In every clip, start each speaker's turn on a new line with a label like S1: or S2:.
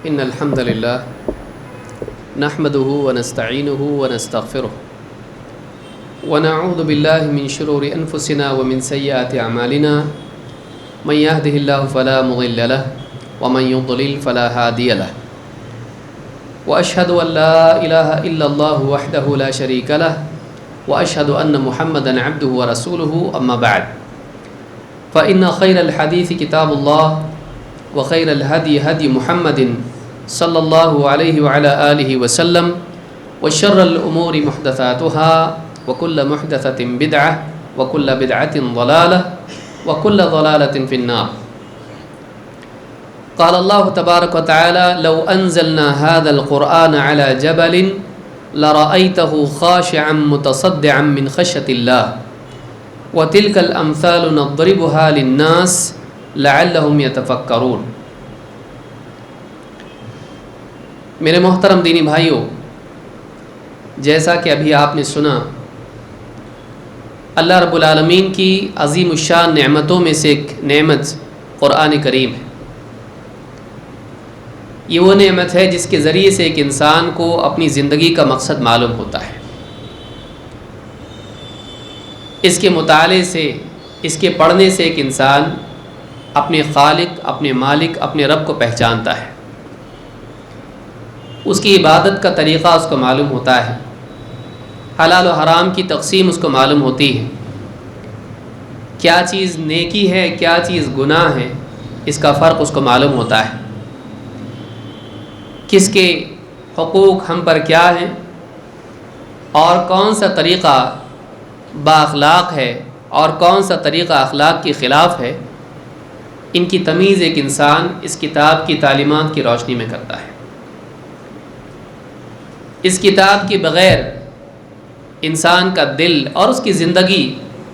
S1: إن الحمد لله نحمده ونستعينه ونستغفره ونعوذ بالله من شرور أنفسنا ومن سيئات أعمالنا من يهده الله فلا مضل له ومن يضلل فلا هادي له وأشهد أن لا إله إلا الله وحده لا شريك له وأشهد أن محمدا عبده ورسوله أما بعد فإن خير الحديث كتاب الله وخير الهدي هدي محمد صلى الله عليه وعلى آله وسلم وشر الأمور محدثاتها وكل محدثة بدعة وكل بدعة ضلالة وكل ضلالة في النار. قال الله تبارك وتعالى لو أنزلنا هذا القرآن على جبل لرأيته خاشعا متصدعا من خشية الله وتلك الأمثال نضربها للناس لعلهم يتفکرون. میرے محترم دینی بھائیوں، جیسا کہ ابھی آپ نے سنا، اللہ رب العالمین کی عظیم الشان نعمتوں میں سے ایک نعمت قرآن کریم ہے. یہ وہ نعمت ہے جس کے ذریعے سے ایک انسان کو اپنی زندگی کا مقصد معلوم ہوتا ہے. اس کے مطالعے سے، اس کے پڑھنے سے ایک انسان اپنے خالق، اپنے مالک، اپنے رب کو پہچانتا ہے. اس کی عبادت کا طریقہ اس کو معلوم ہوتا ہے، حلال و حرام کی تقسیم اس کو معلوم ہوتی ہے، کیا چیز نیکی ہے کیا چیز گناہ ہے اس کا فرق اس کو معلوم ہوتا ہے، کس کے حقوق ہم پر کیا ہیں اور کون سا طریقہ بااخلاق ہے اور کون سا طریقہ اخلاق کے خلاف ہے. ان کی تمیز ایک انسان اس کتاب کی تعلیمات کی روشنی میں کرتا ہے. اس کتاب کے بغیر انسان کا دل اور اس کی زندگی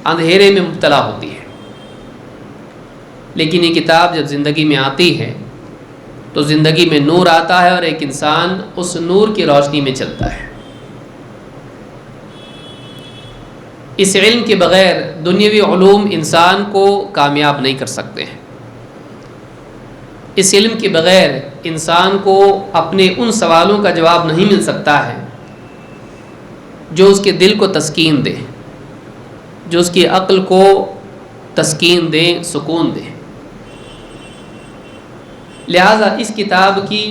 S1: اندھیرے میں مبتلا ہوتی ہے، لیکن یہ کتاب جب زندگی میں آتی ہے تو زندگی میں نور آتا ہے اور ایک انسان اس نور کی روشنی میں چلتا ہے. اس علم کے بغیر دنیاوی علوم انسان کو کامیاب نہیں کر سکتے ہیں. اس علم کے بغیر انسان کو اپنے ان سوالوں کا جواب نہیں مل سکتا ہے جو اس کے دل کو تسکین دے، جو اس کی عقل کو تسکین دے، سکون دے. لہذا اس کتاب کی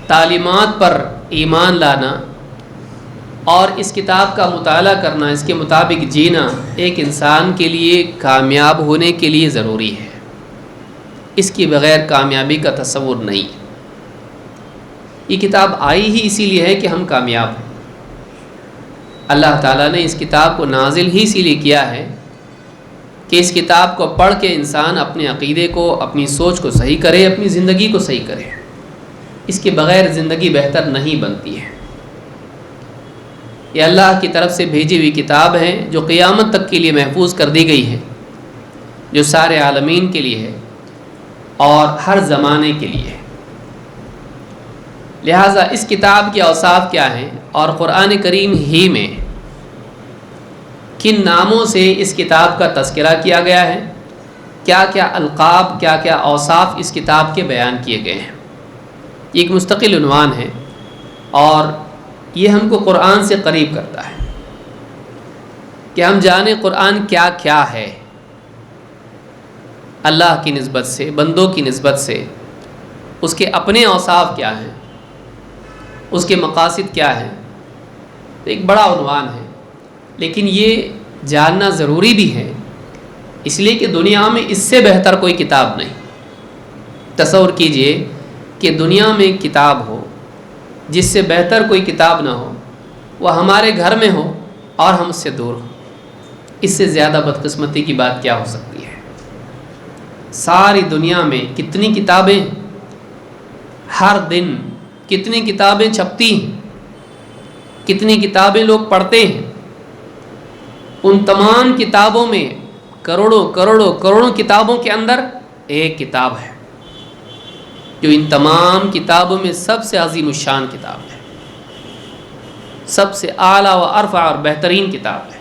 S1: تعلیمات پر ایمان لانا اور اس کتاب کا مطالعہ کرنا، اس کے مطابق جینا ایک انسان کے لیے کامیاب ہونے کے لیے ضروری ہے. اس کے بغیر کامیابی کا تصور نہیں. یہ کتاب آئی ہی اسی لیے ہے کہ ہم کامیاب ہیں. اللہ تعالیٰ نے اس کتاب کو نازل ہی اسی لیے کیا ہے کہ اس کتاب کو پڑھ کے انسان اپنے عقیدے کو، اپنی سوچ کو صحیح کرے، اپنی زندگی کو صحیح کرے. اس کے بغیر زندگی بہتر نہیں بنتی ہے. یہ اللہ کی طرف سے بھیجی ہوئی کتاب ہے جو قیامت تک کے لیے محفوظ کر دی گئی ہے، جو سارے عالمین کے لیے ہے اور ہر زمانے کے لیے ہے. لہٰذا اس کتاب کے اوصاف کیا ہیں اور قرآن کریم ہی میں کن ناموں سے اس کتاب کا تذکرہ کیا گیا ہے، کیا کیا القاب، کیا کیا اوصاف اس کتاب کے بیان کیے گئے ہیں. یہ ایک مستقل عنوان ہے اور یہ ہم کو قرآن سے قریب کرتا ہے کہ ہم جانیں قرآن کیا کیا ہے. اللہ کی نسبت سے، بندوں کی نسبت سے اس کے اپنے اوصاف کیا ہیں، اس کے مقاصد کیا ہیں. ایک بڑا عنوان ہے، لیکن یہ جاننا ضروری بھی ہے اس لیے کہ دنیا میں اس سے بہتر کوئی کتاب نہیں. تصور کیجئے کہ دنیا میں کتاب ہو جس سے بہتر کوئی کتاب نہ ہو، وہ ہمارے گھر میں ہو اور ہم اس سے دور ہوں. اس سے زیادہ بدقسمتی کی بات کیا ہو سکتی ہے. ساری دنیا میں کتنی کتابیں، ہر دن کتنی کتابیں چھپتی ہیں، کتنی کتابیں لوگ پڑھتے ہیں. ان تمام کتابوں میں کروڑوں کروڑوں کروڑوں کتابوں کے اندر ایک کتاب ہے جو ان تمام کتابوں میں سب سے عظیم الشان کتاب ہے، سب سے اعلیٰ و ارفع اور بہترین کتاب ہے.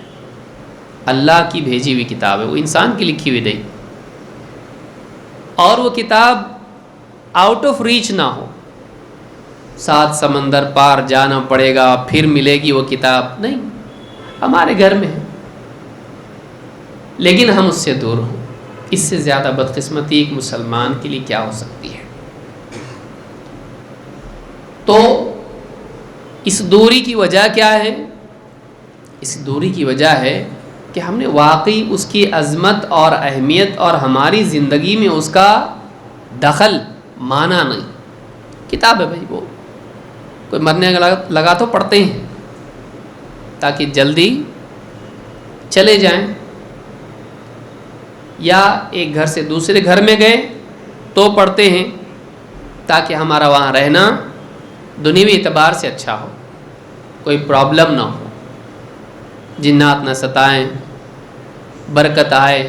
S1: اللہ کی بھیجی ہوئی کتاب ہے، وہ انسان کی لکھی ہوئی نہیں. اور وہ کتاب آؤٹ آف ریچ نہ ہو، 7 سمندر پار جانا پڑے گا پھر ملے گی وہ کتاب، نہیں، ہمارے گھر میں ہے لیکن ہم اس سے دور ہوں۔ اس سے زیادہ بدقسمتی ایک مسلمان کے لیے کیا ہو سکتی ہے؟ تو اس دوری کی وجہ کیا ہے؟ اس دوری کی وجہ ہے کہ ہم نے واقعی اس کی عظمت اور اہمیت اور ہماری زندگی میں اس کا دخل مانا نہیں۔ کتاب ہے بھائی، وہ کوئی مرنے لگا تو پڑھتے ہیں تاکہ جلدی چلے جائیں، یا ایک گھر سے دوسرے گھر میں گئے تو پڑھتے ہیں تاکہ ہمارا وہاں رہنا دنیوی اعتبار سے اچھا ہو، کوئی پرابلم نہ ہو، جنات نہ ستائیں، برکت آئے۔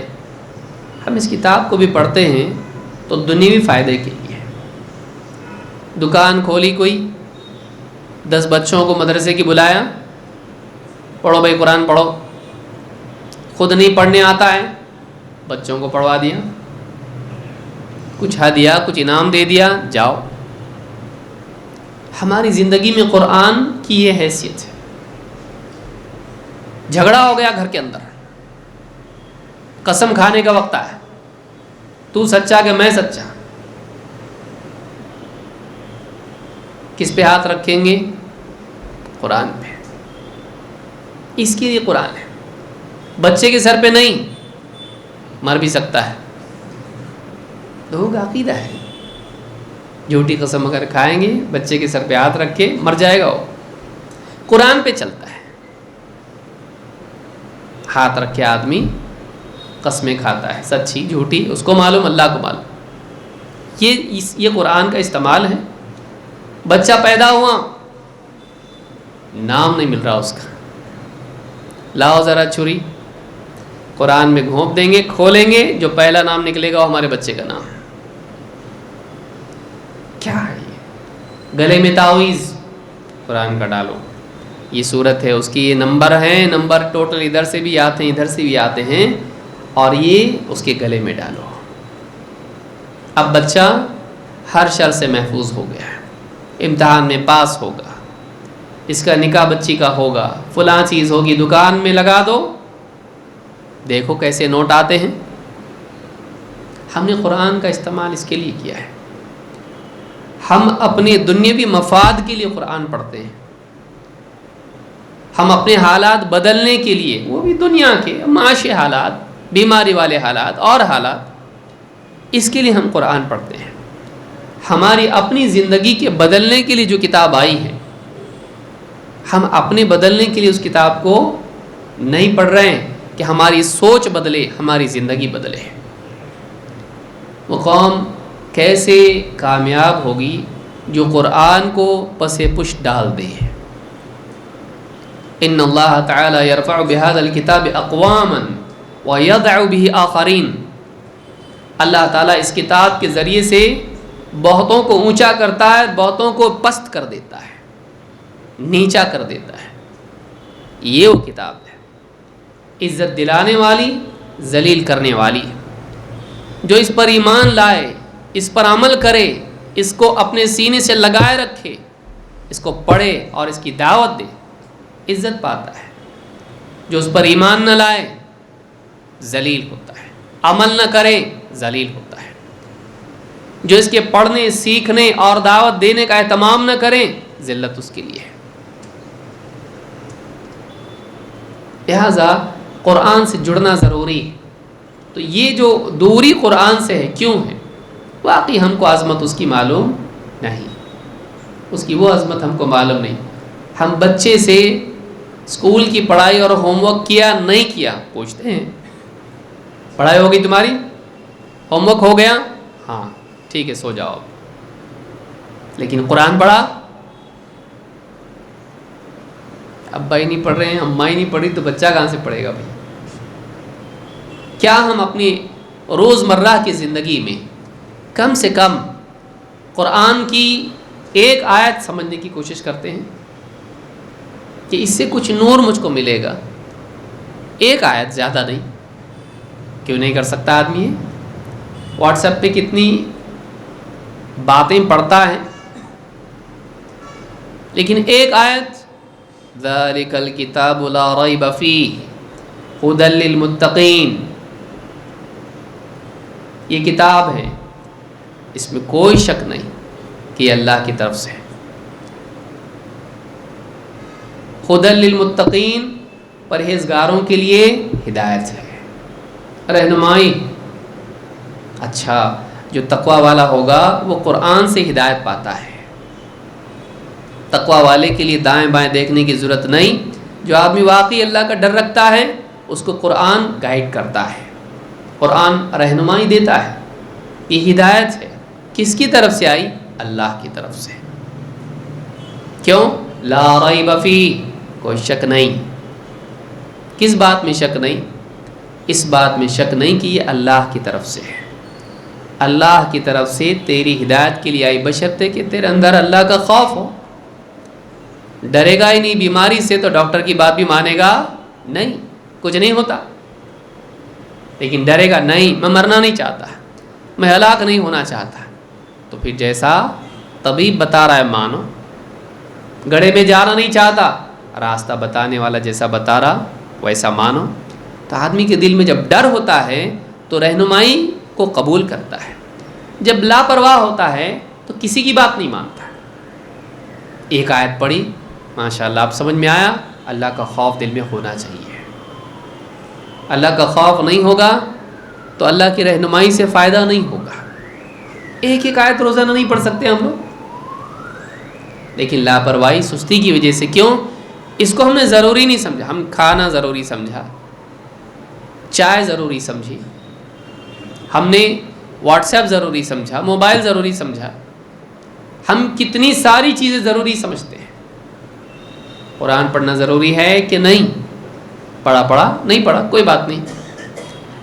S1: ہم اس کتاب کو بھی پڑھتے ہیں تو دنیوی فائدے کے لیے۔ دکان کھولی کوئی، 10 بچوں کو مدرسے کی بلایا، پڑھو بھائی قرآن پڑھو، خود نہیں پڑھنے آتا ہے، بچوں کو پڑھوا دیا، کچھ ہدیہ کچھ انعام دے دیا، جاؤ۔ ہماری زندگی میں قرآن کی یہ حیثیت ہے۔ جھگڑا ہو گیا گھر کے اندر، قسم کھانے کا وقت آیا، تو سچا کہ میں سچا، کس پہ ہاتھ رکھیں گے؟ قرآن پہ۔ اس کے لیے قرآن ہے، بچے کے سر پہ نہیں، مر بھی سکتا ہے۔ لوگوں کا عقیدہ ہے جھوٹی قسم اگر کھائیں گے بچے کے سر پہ ہاتھ رکھ کے مر جائے گا وہ۔ قرآن پہ چلتا ہے، ہاتھ رکھ کے آدمی قسمیں کھاتا ہے، سچی جھوٹی اس کو معلوم، اللہ کو معلوم۔ یہ قرآن کا استعمال ہے۔ بچہ پیدا ہوا، نام نہیں مل رہا اس کا، لاؤ ذرا چھری، قرآن میں گھونپ دیں گے، کھولیں گے، جو پہلا نام نکلے گا وہ ہمارے بچے کا نام ہے۔ کیا ہے یہ؟ گلے میں تعویذ قرآن کا ڈالو، یہ صورت ہے، اس کی یہ نمبر ہیں، نمبر ٹوٹل ادھر سے بھی آتے ہیں ادھر سے بھی آتے ہیں، اور یہ اس کے گلے میں ڈالو۔ اب بچہ ہر شر سے محفوظ ہو گیا ہے، امتحان میں پاس ہوگا، اس کا نکاح بچی کا ہوگا، فلاں چیز ہوگی، دکان میں لگا دو، دیکھو کیسے نوٹ آتے ہیں۔ ہم نے قرآن کا استعمال اس کے لیے کیا ہے۔ ہم اپنے دنیاوی مفاد کے لیے قرآن پڑھتے ہیں، ہم اپنے حالات بدلنے کے لیے، وہ بھی دنیا کے معاشی حالات، بیماری والے حالات اور حالات، اس کے لیے ہم قرآن پڑھتے ہیں۔ ہماری اپنی زندگی کے بدلنے کے لیے جو کتاب آئی ہے، ہم اپنے بدلنے کے لیے اس کتاب کو نہیں پڑھ رہے ہیں کہ ہماری سوچ بدلے، ہماری زندگی بدلے۔ وہ قوم کیسے کامیاب ہوگی جو قرآن کو پس پشت ڈال دے۔ ان اللہ تعالی یرفع بهذا الکتاب اقواما ویضع به آخرین۔ اللہ تعالیٰ اس کتاب کے ذریعے سے بہتوں کو اونچا کرتا ہے، بہتوں کو پست کر دیتا ہے، نیچا کر دیتا ہے۔ یہ وہ کتاب ہے، عزت دلانے والی، ذلیل کرنے والی۔ جو اس پر ایمان لائے، اس پر عمل کرے، اس کو اپنے سینے سے لگائے رکھے، اس کو پڑھے اور اس کی دعوت دے، عزت پاتا ہے۔ جو اس پر ایمان نہ لائے، ذلیل ہوتا ہے، عمل نہ کرے، ذلیل ہوتا ہے۔ جو اس کے پڑھنے، سیکھنے اور دعوت دینے کا اہتمام نہ کریں، ذلت اس کے لیے ہے۔ لہذا قرآن سے جڑنا ضروری ہے۔ تو یہ جو دوری قرآن سے ہے، کیوں ہے؟ واقعی ہم کو عظمت اس کی معلوم نہیں، اس کی وہ عظمت ہم کو معلوم نہیں۔ ہم بچے سے اسکول کی پڑھائی اور ہوم ورک کیا نہیں کیا پوچھتے ہیں، پڑھائی ہوگی تمہاری؟ ہوم ورک ہو گیا؟ ہاں ٹھیک ہے، سو جاؤ۔ لیکن قرآن پڑھا؟ ابا ہی نہیں پڑھ رہے ہیں، اماں ہی نہیں پڑھی، تو بچہ کہاں سے پڑھے گا بھائی؟ کیا ہم اپنی روزمرہ کی زندگی میں کم سے کم قرآن کی ایک آیت سمجھنے کی کوشش کرتے ہیں کہ اس سے کچھ نور مجھ کو ملے گا؟ ایک آیت، زیادہ نہیں۔ کیوں نہیں کر سکتا آدمی ہے؟ واٹس ایپ پہ کتنی باتیں پڑھتا ہے، لیکن ایک آیت ذَلِكَ الْكِتَابُ لَا رَيْبَ فِيهِ هُدًى لِّلْمُتَّقِينَ، یہ کتاب ہے، اس میں کوئی شک نہیں کہ یہ اللہ کی طرف سے ہے۔ ہدی للمتقین، پرہیزگاروں کے لیے ہدایت ہے، رہنمائی۔ اچھا، جو تقوی والا ہوگا وہ قرآن سے ہدایت پاتا ہے۔ تقوی والے کے لیے دائیں بائیں دیکھنے کی ضرورت نہیں۔ جو آدمی واقعی اللہ کا ڈر رکھتا ہے اس کو قرآن گائیڈ کرتا ہے، قرآن رہنمائی دیتا ہے۔ یہ ہدایت ہے، کس کی طرف سے آئی؟ اللہ کی طرف سے۔ کیوں؟ لا ریب فیہ، کوئی شک نہیں۔ کس بات میں شک نہیں؟ اس بات میں شک نہیں کہ یہ اللہ کی طرف سے ہے، اللہ کی طرف سے تیری ہدایت کے لیے آئی، بشرطے کہ تیرے اندر اللہ کا خوف ہو۔ ڈرے گا ہی نہیں بیماری سے تو ڈاکٹر کی بات بھی مانے گا نہیں، کچھ نہیں ہوتا۔ لیکن ڈرے گا نہیں، میں مرنا نہیں چاہتا، میں ہلاک نہیں ہونا چاہتا، تو پھر جیسا طبیب بتا رہا ہے مانو۔ گڑھے میں جانا نہیں چاہتا، راستہ بتانے والا جیسا بتا رہا ویسا مانو۔ تو آدمی کے دل میں جب ڈر ہوتا ہے تو رہنمائی کو قبول کرتا ہے، جب لاپرواہ ہوتا ہے تو کسی کی بات نہیں مانتا۔ ایک آیت پڑھی، ماشاءاللہ اب سمجھ میں آیا، اللہ کا خوف دل میں ہونا چاہیے۔ اللہ کا خوف نہیں ہوگا تو اللہ کی رہنمائی سے فائدہ نہیں ہوگا۔ ایک ایک آیت روزانہ نہیں پڑھ سکتے ہم لوگ، لیکن لاپرواہی سستی کی وجہ سے۔ کیوں؟ اس کو ہم نے ضروری نہیں سمجھا، ہم کھانا ضروری سمجھا، چائے ضروری سمجھی، ہم نے واٹس ایپ ضروری سمجھا، موبائل ضروری سمجھا، ہم کتنی ساری چیزیں ضروری سمجھتے ہیں۔ قرآن پڑھنا ضروری ہے کہ نہیں؟ پڑھا نہیں پڑھا کوئی بات نہیں،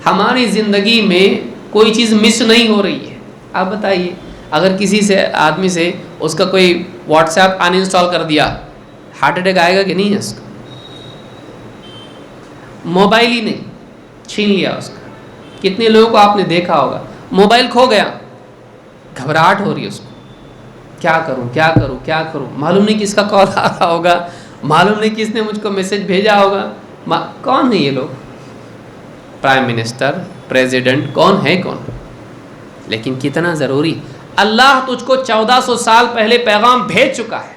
S1: ہماری زندگی میں کوئی چیز مس نہیں ہو رہی ہے۔ آپ بتائیے، اگر کسی سے آدمی سے اس کا کوئی واٹس ایپ ان انسٹال کر دیا، ہارٹ اٹیک آئے گا کہ نہیں؟ اس کا موبائل ہی نہیں، چھین لیا اس کا۔ کتنے لوگوں کو آپ نے دیکھا ہوگا موبائل کھو گیا، گھبراہٹ ہو رہی ہے اس کو، کیا کروں کیا کروں کیا کروں، معلوم نہیں کس کا کال آ رہا ہوگا، معلوم نہیں کس نے مجھ کو میسج بھیجا ہوگا۔ کون ہے یہ لوگ؟ پرائم منسٹر، پریزیڈنٹ، کون ہے کون؟ لیکن کتنا ضروری، اللہ تجھ کو 1400 سال پہلے پیغام بھیج چکا ہے،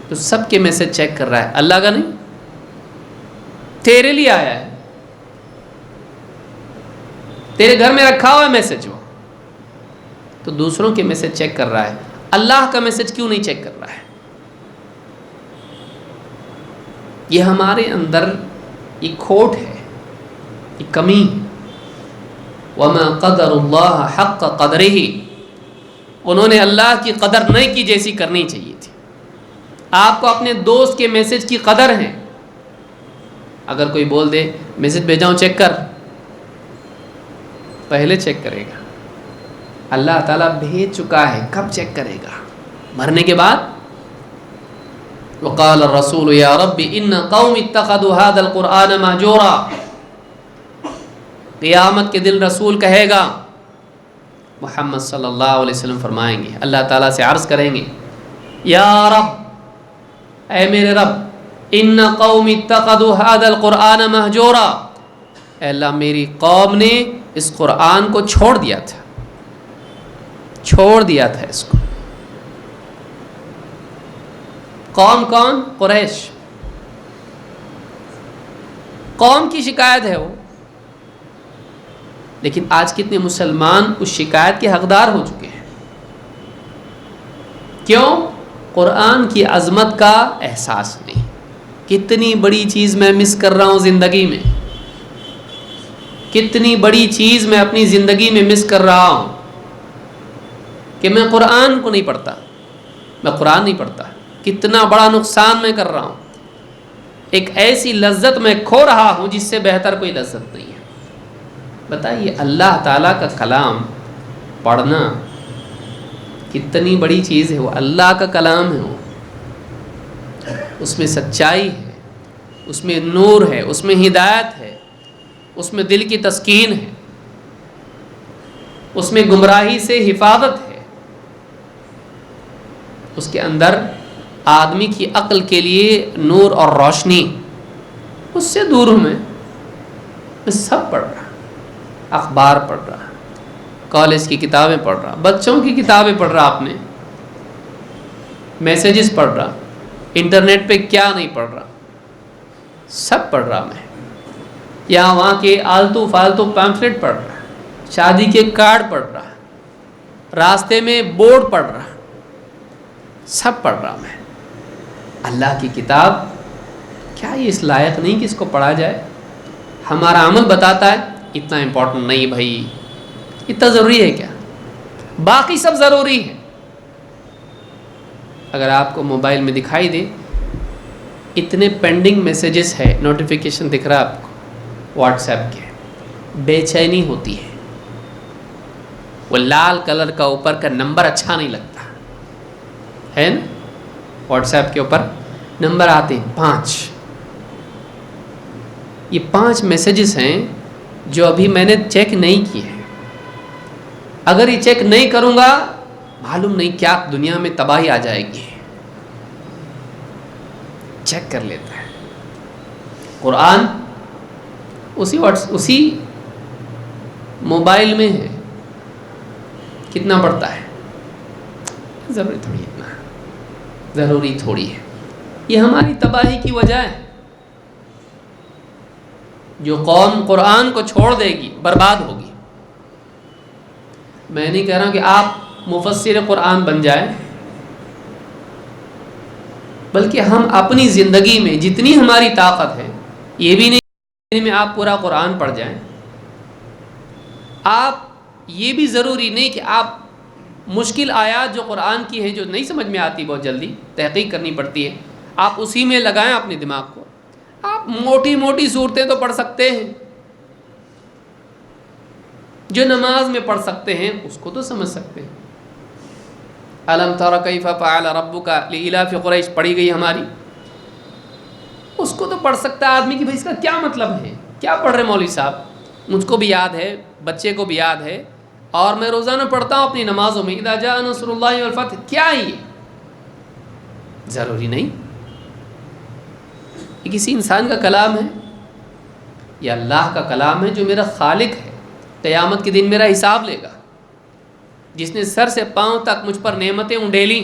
S1: تو سب کے میسج چیک کر رہا ہے، اللہ کا نہیں، تیرے لیے آیا ہے، تیرے گھر میں رکھا ہوا ہے میسج، وہ تو دوسروں کے میسج چیک کر رہا ہے، اللہ کا میسج کیوں نہیں چیک کر رہا ہے؟ یہ ہمارے اندر یہ کھوٹ ہے، یہ کمی ہے۔ وَمَا قَدَرُ اللَّهَ حَقَّ قَدْرِهِ، انہوں نے اللہ کی قدر نہیں کی جیسی کرنی چاہیے تھی۔ آپ کو اپنے دوست کے میسج کی قدر ہے، اگر کوئی بول دے میسج بھیجاؤں چیک کر، پہلے چیک کرے گا، اللہ تعالیٰ بھیج چکا ہے، کب چیک کرے گا؟ مرنے کے بعد۔ وقال الرسول یا رب ان قوم اتخذوا هذا القرآن مہجورا، قیامت کے دن رسول کہے گا، محمد صلی اللہ علیہ وسلم فرمائیں گے، اللہ تعالیٰ سے عرض کریں گے، یا رب، اے میرے رب، ان قوم اتخذوا هذا القرآن مہجورا، اے اللہ میری قوم نے اس قرآن کو چھوڑ دیا تھا، چھوڑ دیا تھا اس کو۔ قوم کون؟ قریش، قوم کی شکایت ہے وہ، لیکن آج کتنے مسلمان اس شکایت کے حقدار ہو چکے ہیں۔ کیوں؟ قرآن کی عظمت کا احساس نہیں۔ کتنی بڑی چیز میں مس کر رہا ہوں زندگی میں، کتنی بڑی چیز میں اپنی زندگی میں مس کر رہا ہوں کہ میں قرآن کو نہیں پڑھتا، میں قرآن نہیں پڑھتا، کتنا بڑا نقصان میں کر رہا ہوں۔ ایک ایسی لذت میں کھو رہا ہوں جس سے بہتر کوئی لذت نہیں ہے۔ بتائیے، اللہ تعالیٰ کا کلام پڑھنا کتنی بڑی چیز ہے، وہ اللہ کا کلام ہے، وہ اس میں سچائی ہے، اس میں نور ہے، اس میں ہدایت ہے۔ اس میں دل کی تسکین ہے، اس میں گمراہی سے حفاظت ہے، اس کے اندر آدمی کی عقل کے لیے نور اور روشنی. اس سے دور ہوں میں سب پڑھ رہا، اخبار پڑھ رہا، کالج کی کتابیں پڑھ رہا، بچوں کی کتابیں پڑھ رہا، آپ نے میسیجز پڑھ رہا، انٹرنیٹ پہ کیا نہیں پڑھ رہا، سب پڑھ رہا میں. یہاں وہاں کے آلتو فالتو پیمفلٹ پڑھ رہا، شادی کے کارڈ پڑھ رہا، راستے میں بورڈ پڑھ رہا، سب پڑھ رہا میں. اللہ کی کتاب کیا یہ اس لائق نہیں کہ اس کو پڑھا جائے؟ ہمارا عمل بتاتا ہے اتنا امپورٹنٹ نہیں بھائی، اتنا ضروری ہے کیا؟ باقی سب ضروری ہے. اگر آپ کو موبائل میں دکھائی دے اتنے پینڈنگ میسیجز ہے، نوٹیفیکیشن دکھ رہا ہے آپ کو واٹس ایپ کے، بے چینی ہوتی ہے. وہ لال کلر کا اوپر کا نمبر اچھا نہیں لگتا ہے نا، واٹس ایپ کے اوپر نمبر آتے ہیں 5. یہ 5 میسیجز ہیں جو ابھی میں نے چیک نہیں کیے ہیں. اگر یہ چیک نہیں کروں گا معلوم نہیں کیا دنیا میں تباہی آ جائے گی. چیک کر لیتا ہے. قرآن اسی موبائل میں ہے، کتنا پڑھتا ہے؟ ضروری تھوڑی اتنا، ضروری تھوڑی ہے. یہ ہماری تباہی کی وجہ ہے. جو قوم قرآن کو چھوڑ دے گی برباد ہوگی. میں نہیں کہہ رہا ہوں کہ آپ مفسر قرآن بن جائیں، بلکہ ہم اپنی زندگی میں جتنی ہماری طاقت ہے، یہ بھی نہیں میں آپ پورا قرآن پڑھ جائیں. آپ یہ بھی ضروری نہیں کہ آپ مشکل آیات جو قرآن کی ہیں جو نہیں سمجھ میں آتی، بہت جلدی تحقیق کرنی پڑتی ہے، آپ اسی میں لگائیں اپنے دماغ کو. آپ موٹی موٹی صورتیں تو پڑھ سکتے ہیں، جو نماز میں پڑھ سکتے ہیں اس کو تو سمجھ سکتے ہیں. الم تر کیف فعل ربک لإلاف قریش پڑھی گئی ہماری، اس کو تو پڑھ سکتا ہے آدمی کہ بھائی اس کا کیا مطلب ہے، کیا پڑھ رہے مولوی صاحب. مجھ کو بھی یاد ہے، بچے کو بھی یاد ہے، اور میں روزانہ پڑھتا ہوں اپنی نمازوں میں اذا جاء نصر اللہ والفتح. کیا ہے یہ؟ ضروری نہیں. یہ کسی انسان کا کلام ہے؟ یہ اللہ کا کلام ہے جو میرا خالق ہے، قیامت کے دن میرا حساب لے گا. جس نے سر سے پاؤں تک مجھ پر نعمتیں انڈیلیں،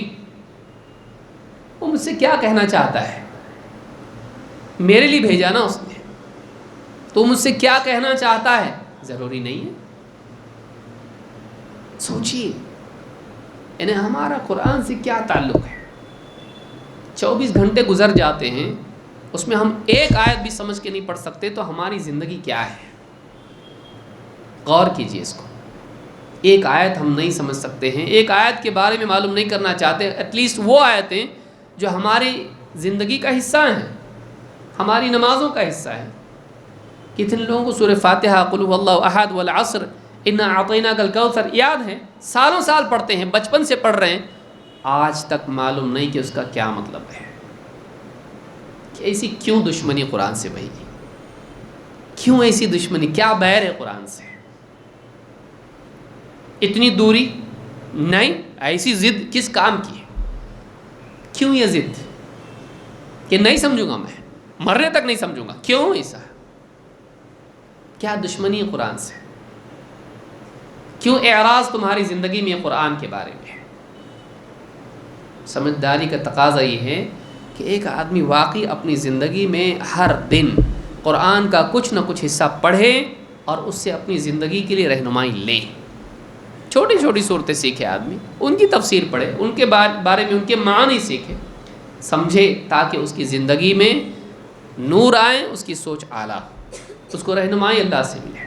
S1: وہ مجھ سے کیا کہنا چاہتا ہے؟ میرے لیے بھیجا نا اس نے، تو مجھ سے کیا کہنا چاہتا ہے؟ ضروری نہیں ہے. سوچیے یعنی ہمارا قرآن سے کیا تعلق ہے. 24 گھنٹے گزر جاتے ہیں، اس میں ہم ایک آیت بھی سمجھ کے نہیں پڑھ سکتے، تو ہماری زندگی کیا ہے؟ غور کیجئے اس کو. ایک آیت ہم نہیں سمجھ سکتے ہیں، ایک آیت کے بارے میں معلوم نہیں کرنا چاہتے. ایٹ لیسٹ وہ آیتیں جو ہماری زندگی کا حصہ ہیں، ہماری نمازوں کا حصہ ہے. کتنے لوگوں کو سورہ فاتحہ، قل هو اللہ احد، والعصر، انا اعطیناک الکوثر یاد ہے، سالوں سال پڑھتے ہیں، بچپن سے پڑھ رہے ہیں، آج تک معلوم نہیں کہ اس کا کیا مطلب ہے. کہ ایسی کیوں دشمنی قرآن سے بھائی؟ کیوں ایسی دشمنی؟ کیا بیر ہے قرآن سے؟ اتنی دوری نہیں. ایسی ضد کس کام کی ہے؟ کیوں یہ ضد کہ نہیں سمجھوں گا، میں مرنے تک نہیں سمجھوں گا؟ کیوں ایسا؟ کیا دشمنی ہے قرآن سے؟ کیوں اعراض تمہاری زندگی میں قرآن کے بارے میں ہے؟ سمجھداری کا تقاضا یہ ہے کہ ایک آدمی واقعی اپنی زندگی میں ہر دن قرآن کا کچھ نہ کچھ حصہ پڑھے اور اس سے اپنی زندگی کے لیے رہنمائی لے. چھوٹی چھوٹی صورتیں سیکھے آدمی، ان کی تفسیر پڑھے، ان کے بارے میں ان کے معنی سیکھے، سمجھے، تاکہ اس کی زندگی میں نور آئے، اس کی سوچ اعلیٰ، اس کو رہنمائی اللہ سے ملے.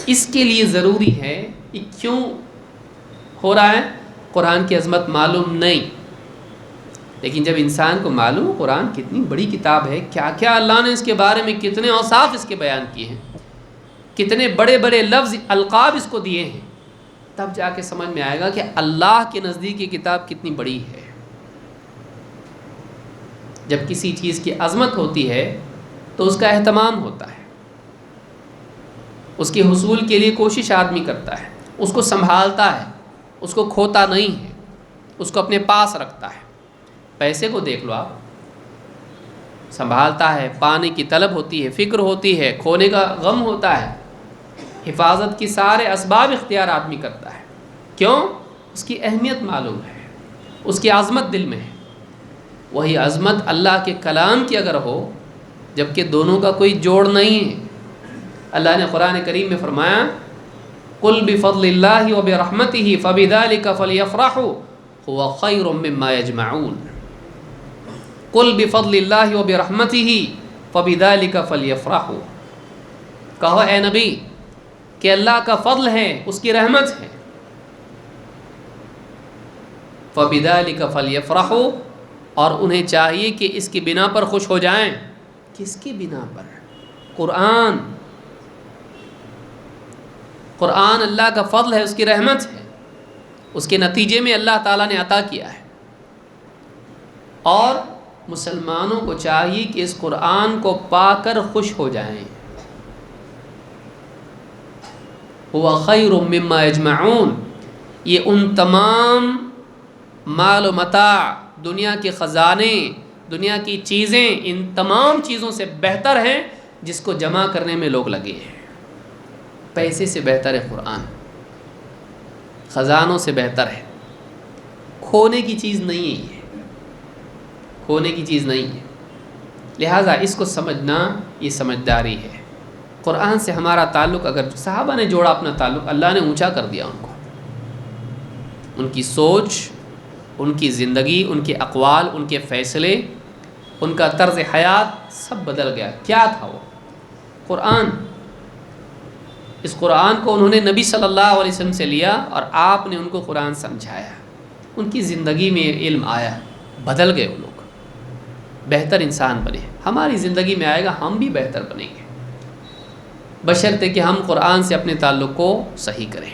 S1: اس کے لیے ضروری ہے کہ کیوں ہو رہا ہے؟ قرآن کی عظمت معلوم نہیں. لیکن جب انسان کو معلوم ہو قرآن کتنی بڑی کتاب ہے، کیا کیا اللہ نے اس کے بارے میں کتنے اوصاف اس کے بیان کیے ہیں، کتنے بڑے بڑے لفظ القاب اس کو دیے ہیں، تب جا کے سمجھ میں آئے گا کہ اللہ کے نزدیک یہ کتاب کتنی بڑی ہے. جب کسی چیز کی عظمت ہوتی ہے تو اس کا اہتمام ہوتا ہے. اس کے حصول کے لیے کوشش آدمی کرتا ہے، اس کو سنبھالتا ہے، اس کو کھوتا نہیں ہے، اس کو اپنے پاس رکھتا ہے۔ پیسے کو دیکھ لو آپ، سنبھالتا ہے، پانے کی طلب ہوتی ہے، فکر ہوتی ہے، کھونے کا غم ہوتا ہے، حفاظت کی سارے اسباب اختیار آدمی کرتا ہے۔ کیوں؟ اس کی اہمیت معلوم ہے، اس کی عظمت دل میں ہے۔ وہی عظمت اللہ کے کلام کی اگر ہو، جبکہ دونوں کا کوئی جوڑ نہیں ہے۔ اللہ نے قرآن کریم میں فرمایا قُلْ بِفَضْلِ اللَّهِ وَبِرَحْمَتِهِ فَبِذَلِكَ فَلْيَفْرَحُوا هُوَ خَيْرٌ مِّمَّا يَجْمَعُونَ۔ قُلْ بِفَضْلِ اللَّهِ وَبِرَحْمَتِهِ فَبِذَلِكَ فَلْيَفْرَحُوا، کہو اے نبی کہ اللہ کا فضل ہے، اس کی رحمت ہے، فَبِذَلِكَ فَلْيَفْرَحُوا، اور انہیں چاہیے کہ اس کی بنا پر خوش ہو جائیں۔ کس کی بنا پر؟ قرآن اللہ کا فضل ہے، اس کی رحمت ہے، اس کے نتیجے میں اللہ تعالیٰ نے عطا کیا ہے، اور مسلمانوں کو چاہیے کہ اس قرآن کو پا کر خوش ہو جائیں۔ هُوَ خَيْرٌ مِّمَّا يَجْمَعُونَ، یہ ان تمام مال و متاع، دنیا کے خزانے، دنیا کی چیزیں، ان تمام چیزوں سے بہتر ہیں جس کو جمع کرنے میں لوگ لگے ہیں۔ پیسے سے بہتر ہے قرآن، خزانوں سے بہتر ہے، کھونے کی چیز نہیں ہے یہ، کھونے کی چیز نہیں ہے۔ لہٰذا اس کو سمجھنا یہ سمجھداری ہے۔ قرآن سے ہمارا تعلق، اگر صحابہ نے جوڑا اپنا تعلق، اللہ نے اونچا کر دیا ان کو، ان کی سوچ، ان کی زندگی، ان کے اقوال، ان کے فیصلے، ان کا طرز حیات سب بدل گیا۔ کیا تھا وہ؟ قرآن۔ اس قرآن کو انہوں نے نبی صلی اللہ علیہ وسلم سے لیا اور آپ نے ان کو قرآن سمجھایا، ان کی زندگی میں علم آیا، بدل گئے وہ لوگ، بہتر انسان بنے۔ ہماری زندگی میں آئے گا، ہم بھی بہتر بنیں گے، بشرطے کہ ہم قرآن سے اپنے تعلق کو صحیح کریں۔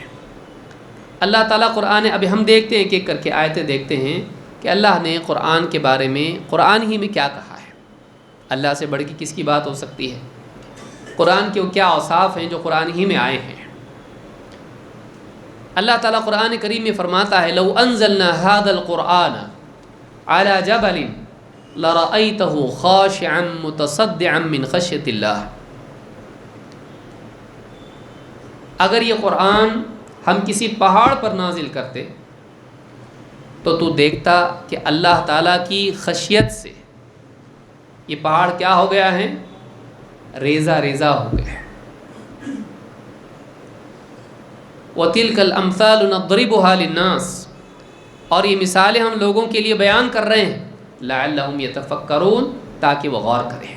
S1: اللہ تعالیٰ قرآن، ابھی ہم دیکھتے ہیں، ایک ایک کر کے آیتیں دیکھتے ہیں کہ اللہ نے قرآن کے بارے میں، قرآن ہی میں کیا کہا ہے۔ اللہ سے بڑھ کے کس کی بات ہو سکتی ہے؟ قرآن کے وہ کیا اوصاف ہیں جو قرآن ہی میں آئے ہیں۔ اللہ تعالیٰ قرآن کریم میں فرماتا ہے لو انزلنا هذا القرآن على جبل لرأيته خاشعا متصدعا من خشية الله، اگر یہ قرآن ہم کسی پہاڑ پر نازل کرتے تو تو دیکھتا کہ اللہ تعالیٰ کی خشیت سے یہ پہاڑ کیا ہو گیا ہے؟ ریزہ ریزہ ہو گیا ہے۔ وَتِلْكَ الْأَمْثَالُ نَضْرِبُهَا لِلنَّاسِ، اور یہ مثالیں ہم لوگوں کے لیے بیان کر رہے ہیں، لَعَلَّهُمْ يَتَفَكَّرُونَ، تاکہ وہ غور کریں۔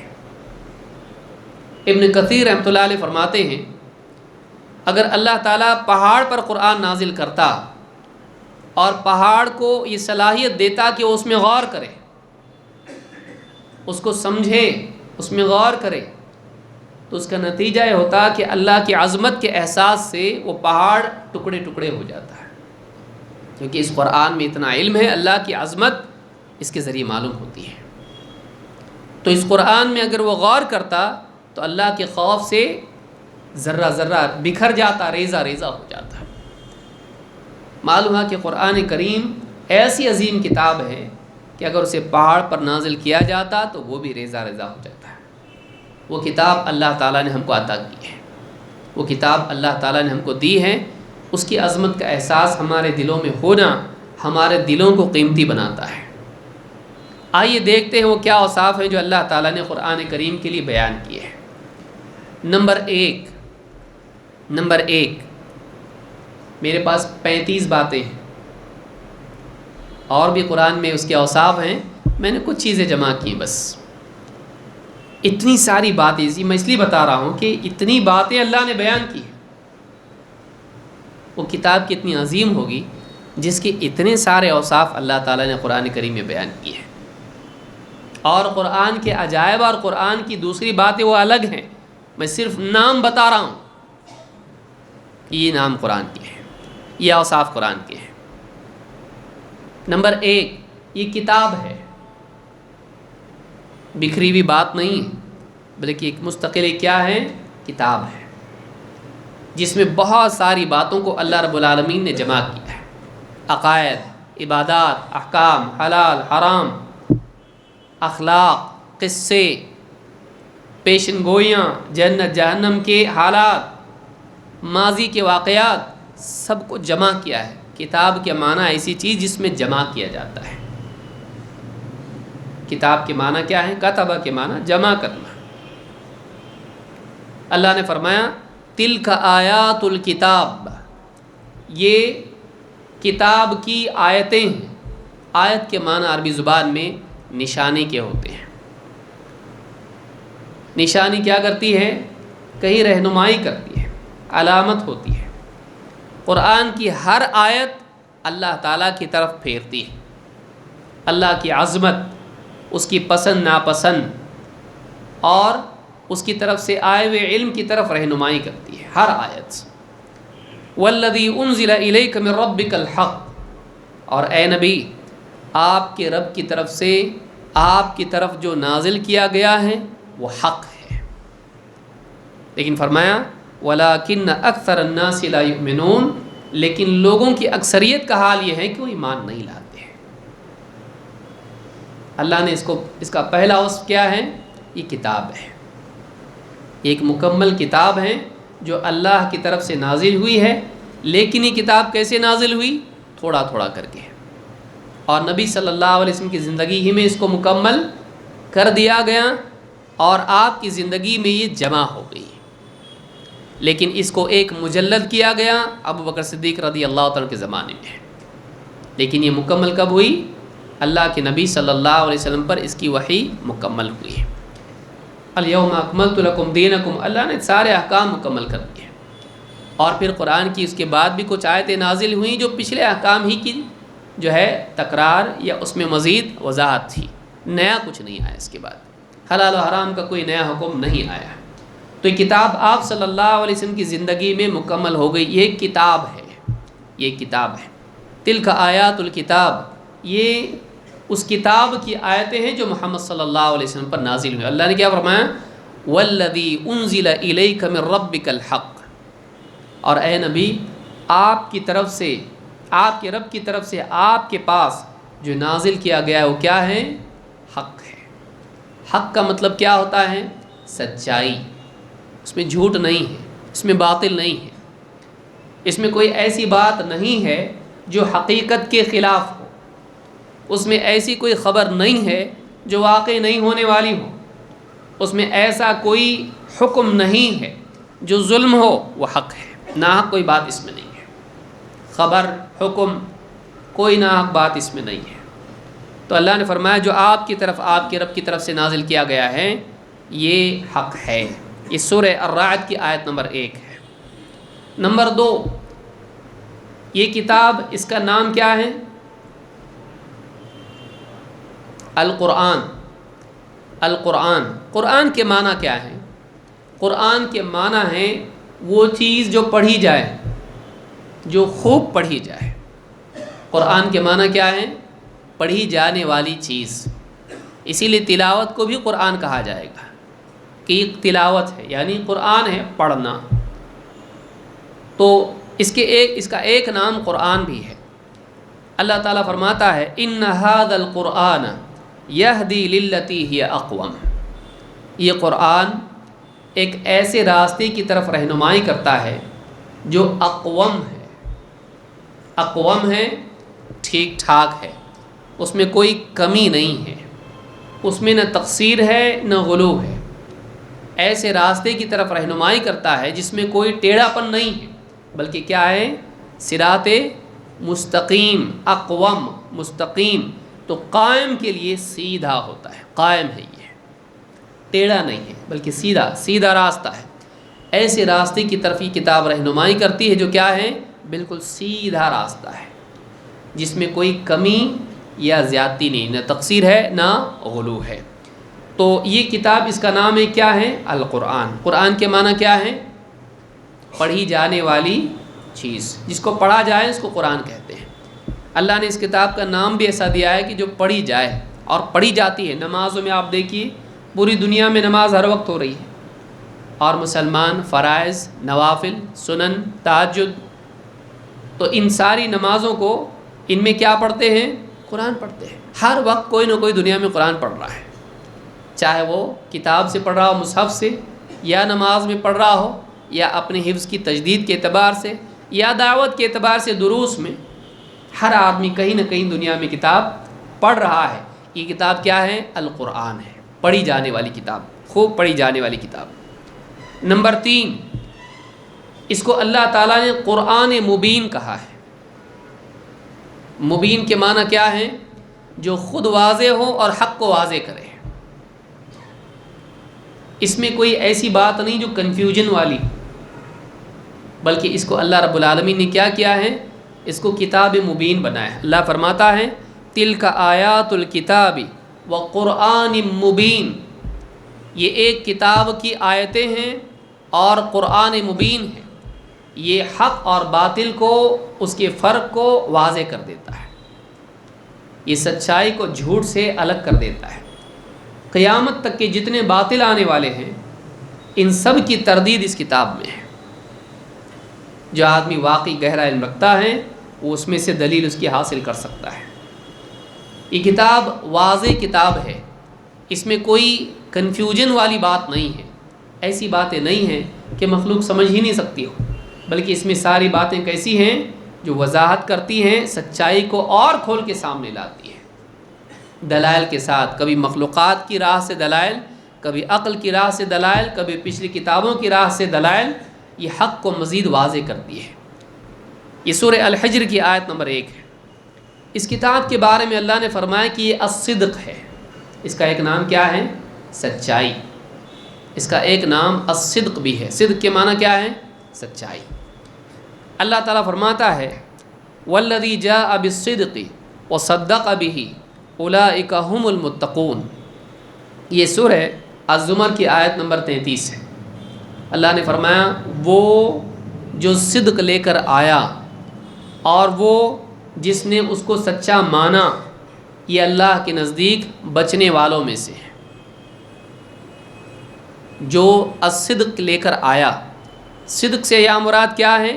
S1: ابن کثیر رحمۃ اللہ علیہ فرماتے ہیں اگر اللہ تعالیٰ پہاڑ پر قرآن نازل کرتا اور پہاڑ کو یہ صلاحیت دیتا کہ وہ اس میں غور کرے، اس کو سمجھے، اس میں غور کرے، تو اس کا نتیجہ یہ ہوتا کہ اللہ کی عظمت کے احساس سے وہ پہاڑ ٹکڑے ٹکڑے ہو جاتا ہے، کیونکہ اس قرآن میں اتنا علم ہے، اللہ کی عظمت اس کے ذریعے معلوم ہوتی ہے۔ تو اس قرآن میں اگر وہ غور کرتا تو اللہ کے خوف سے ذرہ ذرہ بکھر جاتا، ریزہ ریزہ ہو جاتا۔ معلوم ہے کہ قرآن کریم ایسی عظیم کتاب ہے کہ اگر اسے پہاڑ پر نازل کیا جاتا تو وہ بھی ریزہ ریزہ ہو جاتا ہے۔ وہ کتاب اللہ تعالیٰ نے ہم کو عطا کی ہے، وہ کتاب اللہ تعالیٰ نے ہم کو دی ہے، اس کی عظمت کا احساس ہمارے دلوں میں ہونا ہمارے دلوں کو قیمتی بناتا ہے۔ آئیے دیکھتے ہیں وہ کیا اوصاف ہیں جو اللہ تعالیٰ نے قرآن کریم کے لیے بیان کیے ہیں۔ نمبر ایک، میرے پاس 35 باتیں ہیں، اور بھی قرآن میں اس کے اوصاف ہیں، میں نے کچھ چیزیں جمع کی بس۔ اتنی ساری باتیں میں اس لیے بتا رہا ہوں کہ اتنی باتیں اللہ نے بیان کی ہیں، وہ کتاب کتنی عظیم ہوگی جس کے اتنے سارے اوصاف اللہ تعالیٰ نے قرآن کریم میں بیان کیے ہیں۔ اور قرآن کے عجائب اور قرآن کی دوسری باتیں وہ الگ ہیں، میں صرف نام بتا رہا ہوں، یہ نام قرآن کے ہیں، یہ اوصاف قرآن کے ہیں۔ نمبر ایک، یہ کتاب ہے، بکھری ہوئی بات نہیں، بلکہ ایک مستقل کیا ہے؟ کتاب ہے۔ جس میں بہت ساری باتوں کو اللہ رب العالمین نے جمع کیا ہے، عقائد، عبادات، احکام، حلال حرام، اخلاق، قصے، پیشن گوئیاں، جنت جہنم کے حالات، ماضی کے واقعات، سب کو جمع کیا ہے۔ کتاب کے معنی ایسی چیز جس میں جمع کیا جاتا ہے۔ کتاب کے معنی کیا ہے؟ کتبہ کے معنی جمع کرنا۔ اللہ نے فرمایا تلک آیات الکتاب، یہ کتاب کی آیتیں ہیں۔ آیت کے معنی عربی زبان میں نشانی کے ہوتے ہیں۔ نشانی کیا کرتی ہے؟ کہیں رہنمائی کرتی ہے، علامت ہوتی ہے۔ قرآن کی ہر آیت اللہ تعالیٰ کی طرف پھیرتی ہے، اللہ کی عظمت، اس کی پسند ناپسند اور اس کی طرف سے آئے ہوئے علم کی طرف رہنمائی کرتی ہے ہر آیت سے۔ والذی انزل الیک من ربک الحق، اور اے نبی آپ کے رب کی طرف سے آپ کی طرف جو نازل کیا گیا ہے وہ حق ہے۔ لیکن فرمایا وَلَٰكِنَّ أَكْثَرَ النَّاسِ لَا يُؤْمِنُونَ، لیکن لوگوں کی اکثریت کا حال یہ ہے کہ وہ ایمان نہیں لاتے ہیں۔ اللہ نے اس کا پہلا وصف کیا ہے؟ یہ کتاب ہے، یہ ایک مکمل کتاب ہے جو اللہ کی طرف سے نازل ہوئی ہے۔ لیکن یہ کتاب کیسے نازل ہوئی؟ تھوڑا تھوڑا کر کے، اور نبی صلی اللہ علیہ وسلم کی زندگی ہی میں اس کو مکمل کر دیا گیا، اور آپ کی زندگی میں یہ جمع ہو گئی۔ لیکن اس کو ایک مجلد کیا گیا ابو بکر صدیق رضی اللہ عنہ کے زمانے میں، لیکن یہ مکمل کب ہوئی؟ اللہ کے نبی صلی اللہ علیہ وسلم پر اس کی وحی مکمل ہوئی ہے۔ الیوم اکملت لکم دینکم، اللہ نے سارے احکام مکمل کر دیے۔ اور پھر قرآن کی اس کے بعد بھی کچھ آیتیں نازل ہوئیں جو پچھلے احکام ہی کی جو ہے تکرار یا اس میں مزید وضاحت تھی، نیا کچھ نہیں آیا۔ اس کے بعد حلال و حرام کا کوئی نیا حکم نہیں آیا۔ تو یہ کتاب آپ صلی اللہ علیہ وسلم کی زندگی میں مکمل ہو گئی۔ یہ کتاب ہے، یہ کتاب ہے۔ تلک آیات الکتاب، یہ اس کتاب کی آیتیں ہیں جو محمد صلی اللہ علیہ وسلم پر نازل ہوئی۔ اللہ نے کیا فرمایا؟ والذی انزل الیک من ربک الحق، اور اے نبی آپ کی طرف سے، آپ کے رب کی طرف سے آپ کے پاس جو نازل کیا گیا ہے وہ کیا ہے؟ حق ہے۔ حق کا مطلب کیا ہوتا ہے؟ سچائی، اس میں جھوٹ نہیں ہے، اس میں باطل نہیں ہے، اس میں کوئی ایسی بات نہیں ہے جو حقیقت کے خلاف ہو، اس میں ایسی کوئی خبر نہیں ہے جو واقع نہیں ہونے والی ہو، اس میں ایسا کوئی حکم نہیں ہے جو ظلم ہو، وہ حق ہے۔ ناحق کوئی بات اس میں نہیں ہے، خبر، حکم، کوئی ناحق بات اس میں نہیں ہے۔ تو اللہ نے فرمایا جو آپ کی طرف، آپ کے رب کی طرف سے نازل کیا گیا ہے یہ حق ہے۔ یہ سورہ الرعد کی آیت نمبر 1 ہے۔ نمبر 2، یہ کتاب، اس کا نام کیا ہے؟ القرآن۔ القرآن، قرآن کے معنی کیا ہے؟ قرآن کے معنی ہے وہ چیز جو پڑھی جائے، جو خوب پڑھی جائے۔ قرآن کے معنی کیا ہے؟ پڑھی جانے والی چیز۔ اسی لیے تلاوت کو بھی قرآن کہا جائے گا کہ یہ تلاوت ہے، یعنی قرآن ہے، پڑھنا۔ تو اس کا ایک نام قرآن بھی ہے۔ اللہ تعالیٰ فرماتا ہے ان ھذا القرآن یہدی للتی ہی اقوم، یہ قرآن ایک ایسے راستے کی طرف رہنمائی کرتا ہے جو اقوم ہے۔ اقوم ہے، ٹھیک ٹھاک ہے، اس میں کوئی کمی نہیں ہے، اس میں نہ تقصیر ہے نہ غلو ہے۔ ایسے راستے کی طرف رہنمائی کرتا ہے جس میں کوئی ٹیڑھا پن نہیں ہے، بلکہ کیا ہے؟ صراط مستقیم، اقوم، مستقیم، تو قائم کے لیے سیدھا ہوتا ہے، قائم ہے، یہ ٹیڑھا نہیں ہے بلکہ سیدھا، سیدھا راستہ ہے۔ ایسے راستے کی طرف یہ کتاب رہنمائی کرتی ہے جو کیا ہے؟ بالکل سیدھا راستہ ہے، جس میں کوئی کمی یا زیادتی نہیں، نہ تقصیر ہے نہ غلو ہے۔ تو یہ کتاب، اس کا نام ہے کیا ہے؟ القرآن۔ قرآن کے معنی کیا ہے؟ پڑھی جانے والی چیز، جس کو پڑھا جائے اس کو قرآن کہتے ہیں۔ اللہ نے اس کتاب کا نام بھی ایسا دیا ہے کہ جو پڑھی جائے اور پڑھی جاتی ہے۔ نمازوں میں آپ دیکھیے پوری دنیا میں نماز ہر وقت ہو رہی ہے، اور مسلمان فرائض، نوافل، سنن، تہجد، تو ان ساری نمازوں کو ان میں کیا پڑھتے ہیں؟ قرآن پڑھتے ہیں۔ ہر وقت کوئی نہ کوئی دنیا میں قرآن پڑھ رہا ہے، چاہے وہ کتاب سے پڑھ رہا ہو، مصحف سے، یا نماز میں پڑھ رہا ہو، یا اپنے حفظ کی تجدید کے اعتبار سے، یا دعوت کے اعتبار سے دروس میں۔ ہر آدمی کہیں نہ کہیں دنیا میں کتاب پڑھ رہا ہے۔ یہ کتاب کیا ہے؟ القرآن ہے، پڑھی جانے والی کتاب، خوب پڑھی جانے والی کتاب۔ نمبر 3، اس کو اللہ تعالیٰ نے قرآن مبین کہا ہے۔ مبین کے معنی کیا ہے؟ جو خود واضح ہو اور حق کو واضح کرے۔ اس میں کوئی ایسی بات نہیں جو کنفیوژن والی، بلکہ اس کو اللہ رب العالمین نے کیا کیا ہے؟ اس کو کتاب مبین بنایا ہے۔ اللہ فرماتا ہے تلک آیات الکتاب وقرآن مبین، یہ ایک کتاب کی آیتیں ہیں اور قرآن مبین ہے۔ یہ حق اور باطل کو، اس کے فرق کو واضح کر دیتا ہے، یہ سچائی کو جھوٹ سے الگ کر دیتا ہے۔ قیامت تک کے جتنے باطل آنے والے ہیں ان سب کی تردید اس کتاب میں ہے۔ جو آدمی واقعی گہرا علم رکھتا ہے وہ اس میں سے دلیل اس کی حاصل کر سکتا ہے۔ یہ کتاب واضح کتاب ہے، اس میں کوئی کنفیوژن والی بات نہیں ہے، ایسی باتیں نہیں ہیں کہ مخلوق سمجھ ہی نہیں سکتی ہو، بلکہ اس میں ساری باتیں کیسی ہیں جو وضاحت کرتی ہیں، سچائی کو اور کھول کے سامنے لاتی ہے دلائل کے ساتھ۔ کبھی مخلوقات کی راہ سے دلائل، کبھی عقل کی راہ سے دلائل، کبھی پچھلی کتابوں کی راہ سے دلائل، یہ حق کو مزید واضح کرتی ہے۔ یہ سورہ الحجر کی آیت نمبر 1 ہے۔ اس کتاب کے بارے میں اللہ نے فرمایا کہ یہ الصدق ہے۔ اس کا ایک نام کیا ہے؟ سچائی۔ اس کا ایک نام الصدق بھی ہے۔ صدق کے معنی کیا ہے؟ سچائی۔ اللہ تعالیٰ فرماتا ہے والذی جاء بالصدق وصدق به اولئک هم المتقون۔ یہ سورہ الزمر کی آیت نمبر 33 ہے۔ اللہ نے فرمایا وہ جو صدق لے کر آیا اور وہ جس نے اس کو سچا مانا، یہ اللہ کے نزدیک بچنے والوں میں سے ہے۔ جو الصدق لے کر آیا، صدق سے یہاں مراد کیا ہے؟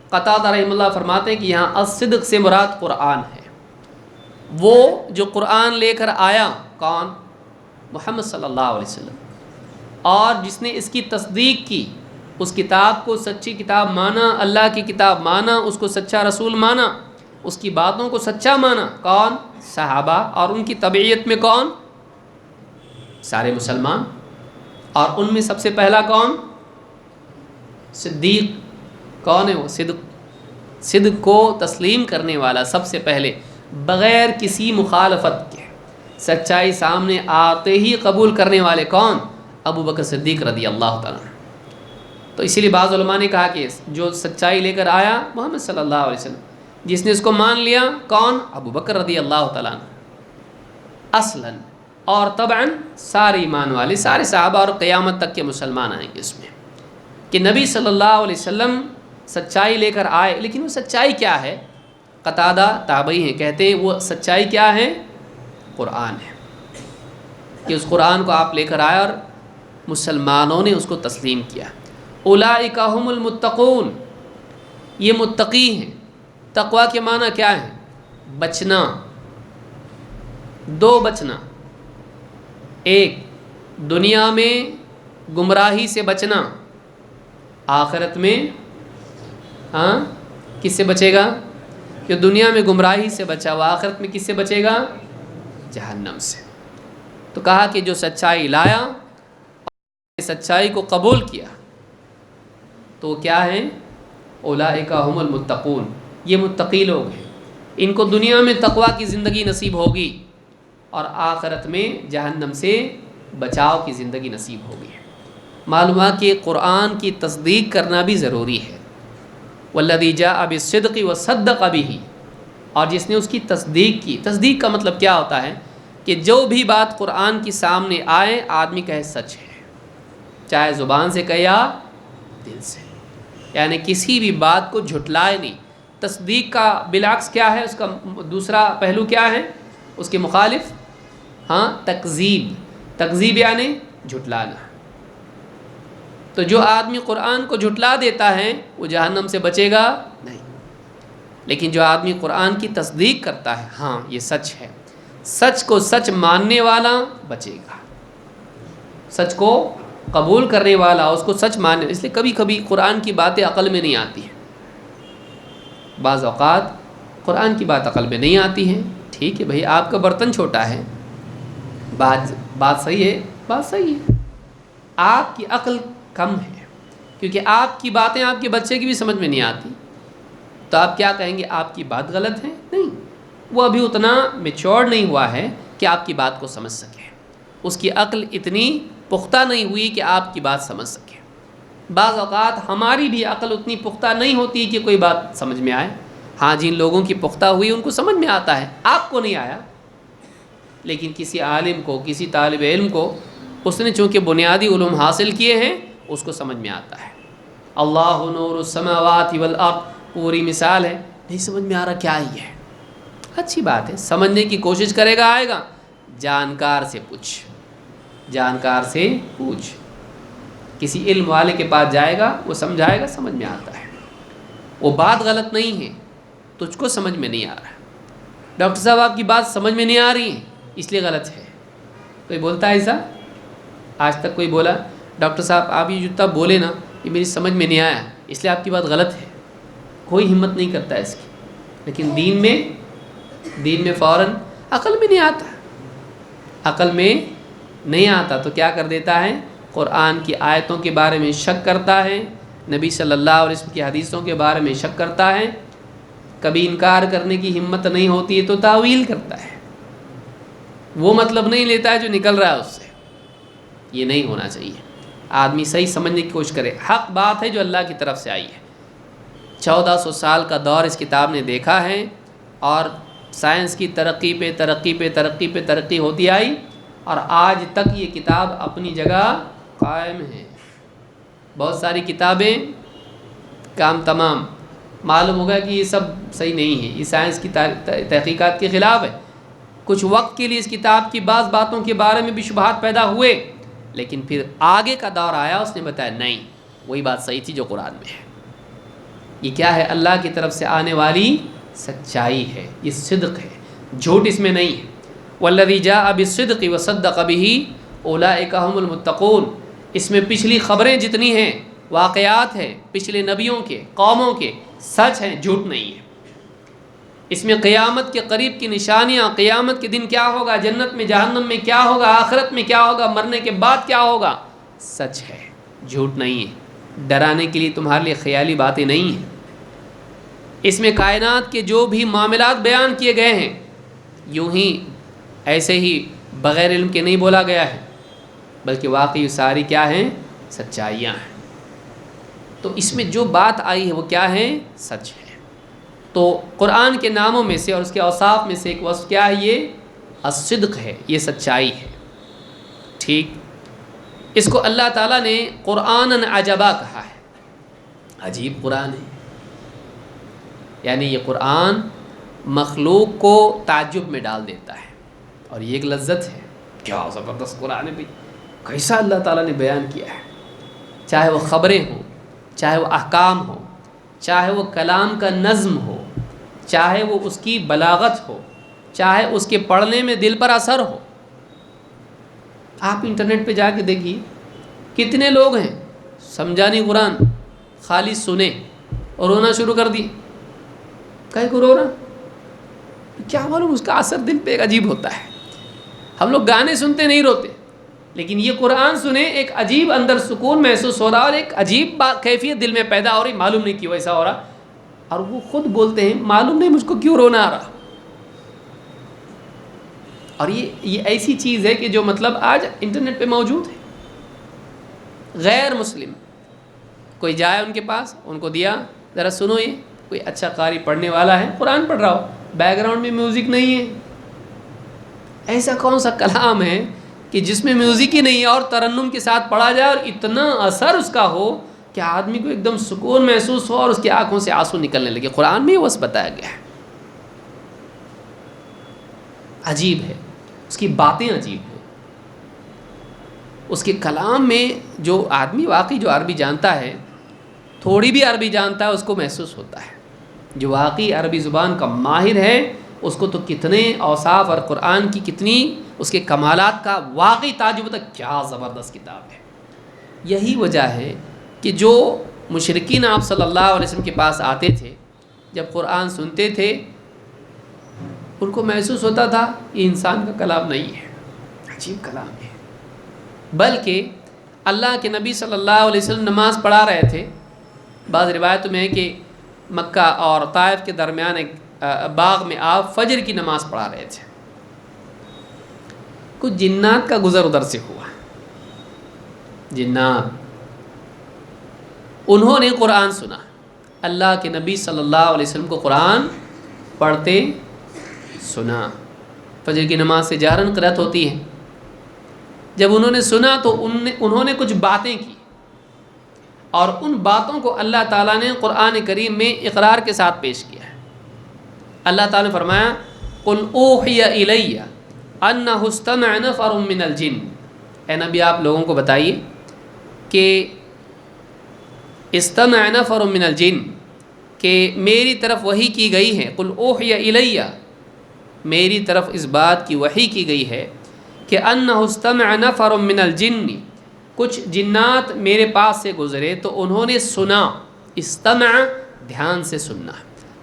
S1: قتادہ رحمہ اللہ فرماتے ہیں کہ یہاں الصدق سے مراد قرآن ہے۔ وہ جو قرآن لے کر آیا، کون؟ محمد صلی اللہ علیہ وسلم، اور جس نے اس کی تصدیق کی، اس کتاب کو سچی کتاب مانا، اللہ کی کتاب مانا، اس کو سچا رسول مانا، اس کی باتوں کو سچا مانا، کون؟ صحابہ، اور ان کی تبعیت میں کون؟ سارے مسلمان، اور ان میں سب سے پہلا کون؟ صدیق۔ کون ہے وہ؟ صدق کو تسلیم کرنے والا سب سے پہلے، بغیر کسی مخالفت کے، سچائی سامنے آتے ہی قبول کرنے والے کون؟ ابو بکر صدیق رضی اللہ تعالیٰ عنہ۔ تو اسی لیے بعض علماء نے کہا کہ جو سچائی لے کر آیا محمد صلی اللہ علیہ وسلم، جس نے اس کو مان لیا، کون؟ ابو بکر رضی اللہ تعالیٰ عنہ اصلاً، اور طبعاً سارے ایمان والے، سارے صحابہ اور قیامت تک کے مسلمان آئیں گے اس میں، کہ نبی صلی اللہ علیہ وسلم سچائی لے کر آئے۔ لیکن وہ سچائی کیا ہے؟ قتادہ تابعی ہیں، کہتے ہیں وہ سچائی کیا ہے؟ قرآن ہے، کہ اس قرآن کو آپ لے کر آئے اور مسلمانوں نے اس کو تسلیم کیا۔ اولئک ھم المتقون، یہ متقی ہیں۔ تقوی کے معنی کیا ہے؟ بچنا، دو بچنا، ایک دنیا میں گمراہی سے بچنا، آخرت میں کس سے بچے گا؟ جو دنیا میں گمراہی سے بچا وہ آخرت میں کس سے بچے گا؟ جہنم سے۔ تو کہا کہ جو سچائی لایا اور سچائی کو قبول کیا تو وہ کیا ہیں؟ اولئک ھم المتقون، یہ متقی لوگ ہیں، ان کو دنیا میں تقوی کی زندگی نصیب ہوگی اور آخرت میں جہنم سے بچاؤ کی زندگی نصیب ہوگی۔ معلوم ہے کہ قرآن کی تصدیق کرنا بھی ضروری ہے۔ والذی جاء بالصدق وصدق به، اور جس نے اس کی تصدیق کی۔ تصدیق کا مطلب کیا ہوتا ہے؟ کہ جو بھی بات قرآن کی سامنے آئے آدمی کہے سچ ہے، چاہے زبان سے کہے یا دل سے، یعنی کسی بھی بات کو جھٹلائے نہیں۔ تصدیق کا بالعکس کیا ہے؟ اس کا دوسرا پہلو کیا ہے؟ اس کے مخالف تکذیب۔ تکذیب یعنی جھٹلانا۔ تو جو آدمی قرآن کو جھٹلا دیتا ہے وہ جہنم سے بچے گا نہیں، لیکن جو آدمی قرآن کی تصدیق کرتا ہے، ہاں یہ سچ ہے، سچ کو سچ ماننے والا بچے گا، سچ کو قبول کرنے والا، اس کو سچ ماننے، اس لیے کبھی کبھی قرآن کی باتیں عقل میں نہیں آتی ہیں، بعض اوقات قرآن کی بات عقل میں نہیں آتی ہے، ٹھیک ہے بھائی آپ کا برتن چھوٹا ہے، بات صحیح ہے، بات صحیح ہے، آپ کی عقل کم ہے، کیونکہ آپ کی باتیں آپ کے بچے کی بھی سمجھ میں نہیں آتی، تو آپ کیا کہیں گے آپ کی بات غلط ہے؟ نہیں، وہ ابھی اتنا میچور نہیں ہوا ہے کہ آپ کی بات کو سمجھ سکے، اس کی عقل اتنی پختہ نہیں ہوئی کہ آپ کی بات سمجھ سکے۔ بعض اوقات ہماری بھی عقل اتنی پختہ نہیں ہوتی کہ کوئی بات سمجھ میں آئے، ہاں جن لوگوں کی پختہ ہوئی ان کو سمجھ میں آتا ہے، آپ کو نہیں آیا، لیکن کسی عالم کو، کسی طالب علم کو، اس نے چونکہ بنیادی علوم حاصل کیے ہیں، اس کو سمجھ میں آتا ہے۔ اللہ نور السماوات والارض پوری مثال ہے، نہیں سمجھ میں آ رہا کیا ہی ہے، اچھی بات ہے، سمجھنے کی کوشش کرے گا آئے گا، جانکار سے پوچھ، جانکار سے پوچھ، کسی علم والے کے پاس جائے گا، وہ سمجھائے گا، سمجھ میں آتا ہے، وہ بات غلط نہیں ہے، تجھ کو سمجھ میں نہیں آ رہا، ڈاکٹر صاحب آپ کی بات سمجھ میں نہیں آ رہی ہے اس لیے غلط ہے، کوئی بولتا ہے ایسا؟ آج تک کوئی بولا ڈاکٹر صاحب آپ یہ جتنا بولے نا یہ میری سمجھ میں نہیں آیا اس لیے آپ کی بات غلط ہے؟ کوئی ہمت نہیں کرتا اس کی، لیکن دین میں فوراً عقل میں نہیں آتا، عقل میں نہیں آتا تو کیا کر دیتا ہے، قرآن کی آیتوں کے بارے میں شک کرتا ہے، نبی صلی اللہ علیہ وسلم کی حدیثوں کے بارے میں شک کرتا ہے، کبھی انکار کرنے کی ہمت نہیں ہوتی ہے تو تاویل کرتا ہے، وہ مطلب نہیں لیتا ہے جو نکل رہا ہے اس سے، یہ نہیں ہونا چاہیے، آدمی صحیح سمجھنے کی کوشش کرے، حق بات ہے جو اللہ کی طرف سے آئی ہے، 1400 سال کا دور اس کتاب نے دیکھا ہے، اور سائنس کی ترقی پہ ترقی پہ ترقی پہ ترقی ہوتی آئی، اور آج تک یہ کتاب اپنی جگہ قائم ہے، بہت ساری کتابیں کام تمام، معلوم ہوگا کہ یہ سب صحیح نہیں ہے، یہ سائنس کی تحقیقات کے خلاف ہے، کچھ وقت کے لیے اس کتاب کی بعض باتوں کے بارے میں بھی شبہات پیدا ہوئے، لیکن پھر آگے کا دور آیا، اس نے بتایا نہیں وہی بات صحیح تھی جو قرآن میں ہے، یہ کیا ہے، اللہ کی طرف سے آنے والی سچائی ہے، یہ صدق ہے، جھوٹ اس میں نہیں ہے، والذی جاء بالصدق وصدق به اولئک هم المتقون، اس میں پچھلی خبریں جتنی ہیں، واقعات ہیں پچھلے نبیوں کے، قوموں کے، سچ ہیں، جھوٹ نہیں ہے، اس میں قیامت کے قریب کی نشانیاں، قیامت کے دن کیا ہوگا، جنت میں جہنم میں کیا ہوگا، آخرت میں کیا ہوگا، مرنے کے بعد کیا ہوگا، سچ ہے، جھوٹ نہیں ہے، ڈرانے کے لیے تمہارے لیے خیالی باتیں نہیں ہیں، اس میں کائنات کے جو بھی معاملات بیان کیے گئے ہیں یوں ہی ایسے ہی بغیر علم کے نہیں بولا گیا ہے، بلکہ واقعی ساری کیا ہیں، سچائیاں ہیں، تو اس میں جو بات آئی ہے وہ کیا ہے، سچ ہے، تو قرآن کے ناموں میں سے اور اس کے اوصاف میں سے ایک وصف کیا ہے، یہ الصدق ہے، یہ سچائی ہے، ٹھیک، اس کو اللہ تعالیٰ نے قرآن عجبا کہا ہے، عجیب قرآن ہے، یعنی یہ قرآن مخلوق کو تعجب میں ڈال دیتا ہے، اور یہ ایک لذت ہے، کیا زبردست قرآن ہے بھائی، کیسا اللہ تعالیٰ نے بیان کیا ہے، چاہے وہ خبریں ہوں، چاہے وہ احکام ہو، چاہے وہ کلام کا نظم ہو، چاہے وہ اس کی بلاغت ہو، چاہے اس کے پڑھنے میں دل پر اثر ہو، آپ انٹرنیٹ پہ جا کے دیکھیے کتنے لوگ ہیں سمجھا نہیں قرآن، خالی سنے اور رونا شروع کر دی، کہیں کو رو رہا، کیا معلوم اس کا اثر دل پہ ایک عجیب ہوتا ہے، ہم لوگ گانے سنتے نہیں روتے، لیکن یہ قرآن سنے ایک عجیب اندر سکون محسوس ہو رہا، اور ایک عجیب کیفیت دل میں پیدا ہو رہی، معلوم نہیں کیوں ایسا ہو رہا، اور وہ خود بولتے ہیں معلوم نہیں مجھ کو کیوں رونا آ رہا، اور یہ ایسی چیز ہے کہ جو مطلب آج انٹرنیٹ پہ موجود ہے، غیر مسلم کوئی جائے ان کے پاس، ان کو دیا ذرا سنو، یہ کوئی اچھا قاری پڑھنے والا ہے قرآن پڑھ رہا ہو، بیک گراؤنڈ میں میوزک نہیں ہے، ایسا کون سا کلام ہے کہ جس میں میوزک ہی نہیں ہے اور ترنم کے ساتھ پڑھا جائے اور اتنا اثر اس کا ہو کہ آدمی کو ایک دم سکون محسوس ہو اور اس کی آنکھوں سے آنسو نکلنے لگے، قرآن میں یہ بس بتایا گیا ہے، عجیب ہے، اس کی باتیں عجیب ہیں، اس کے کلام میں جو آدمی واقعی جو عربی جانتا ہے، تھوڑی بھی عربی جانتا ہے، اس کو محسوس ہوتا ہے. جو واقعی عربی زبان کا ماہر ہے اس کو تو کتنے اوصاف اور قرآن کی کتنی اس کے کمالات کا واقعی تعجب ہوتا ہے. کیا زبردست کتاب ہے. یہی وجہ ہے کہ جو مشرکین آپ صلی اللہ علیہ وسلم کے پاس آتے تھے، جب قرآن سنتے تھے ان کو محسوس ہوتا تھا یہ انسان کا کلام نہیں ہے، عجیب کلام ہے. بلکہ اللہ کے نبی صلی اللہ علیہ وسلم نماز پڑھا رہے تھے. بعض روایتوں میں ہے کہ مکہ اور طائف کے درمیان ایک باغ میں آپ فجر کی نماز پڑھا رہے تھے. کچھ جنات کا گزر ادھر سے ہوا. جنات انہوں نے قرآن سنا. اللہ کے نبی صلی اللہ علیہ وسلم کو قرآن پڑھتے سنا. فجر کی نماز سے جہراً قرأت ہوتی ہے. جب انہوں نے سنا تو انہوں نے کچھ باتیں کی، اور ان باتوں کو اللہ تعالیٰ نے قرآن کریم میں اقرار کے ساتھ پیش کیا ہے. اللہ تعالیٰ نے فرمایا قُلْ أُوحِيَ إِلَيَّ أَنَّهُ اسْتَمَعَ نَفَرٌ مِّنَ الْجِنِّ. اے نبی آپ لوگوں کو بتائیے کہ استمع نفر من الجن، کہ میری طرف وحی کی گئی ہے. قُلْ أُوحِيَ إِلَيَّ، میری طرف اس بات کی وحی کی گئی ہے کہ أَنَّهُ اسْتَمَعَ نَفَرٌ مِّنَ الْجِنِّ، کچھ جنات میرے پاس سے گزرے تو انہوں نے سنا. استمع دھیان سے سننا،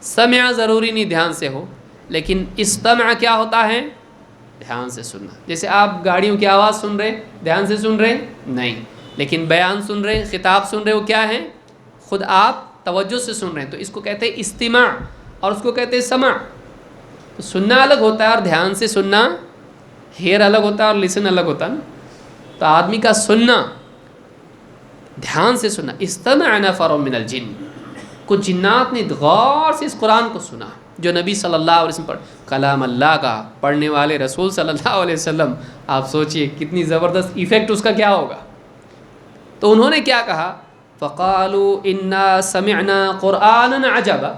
S1: سمع ضروری نہیں دھیان سے ہو، لیکن استمع کیا ہوتا ہے؟ دھیان سے سننا. جیسے آپ گاڑیوں کی آواز سن رہے دھیان سے سن رہے نہیں، لیکن بیان سن رہے، خطاب سن رہے، وہ کیا ہے؟ خود آپ توجہ سے سن رہے ہیں. تو اس کو کہتے ہیں استماع، اور اس کو کہتے ہیں سمع. تو سننا الگ ہوتا ہے اور دھیان سے سننا، ہیئر الگ ہوتا ہے اور لسن الگ ہوتا ہے نا. تو آدمی کا سننا دھیان سے سننا. استمع نفر من الجن، کچھ جنات نے غور سے اس قرآن کو سنا جو نبی صلی اللہ علیہ وسلم پر کلام اللہ کا پڑھنے والے رسول صلی اللہ علیہ وسلم. آپ سوچئے کتنی زبردست ایفیکٹ اس کا کیا ہوگا. تو انہوں نے کیا کہا؟ فَقَالُوا إِنَّا سَمِعْنَا قُرْآنًا عَجَبًا.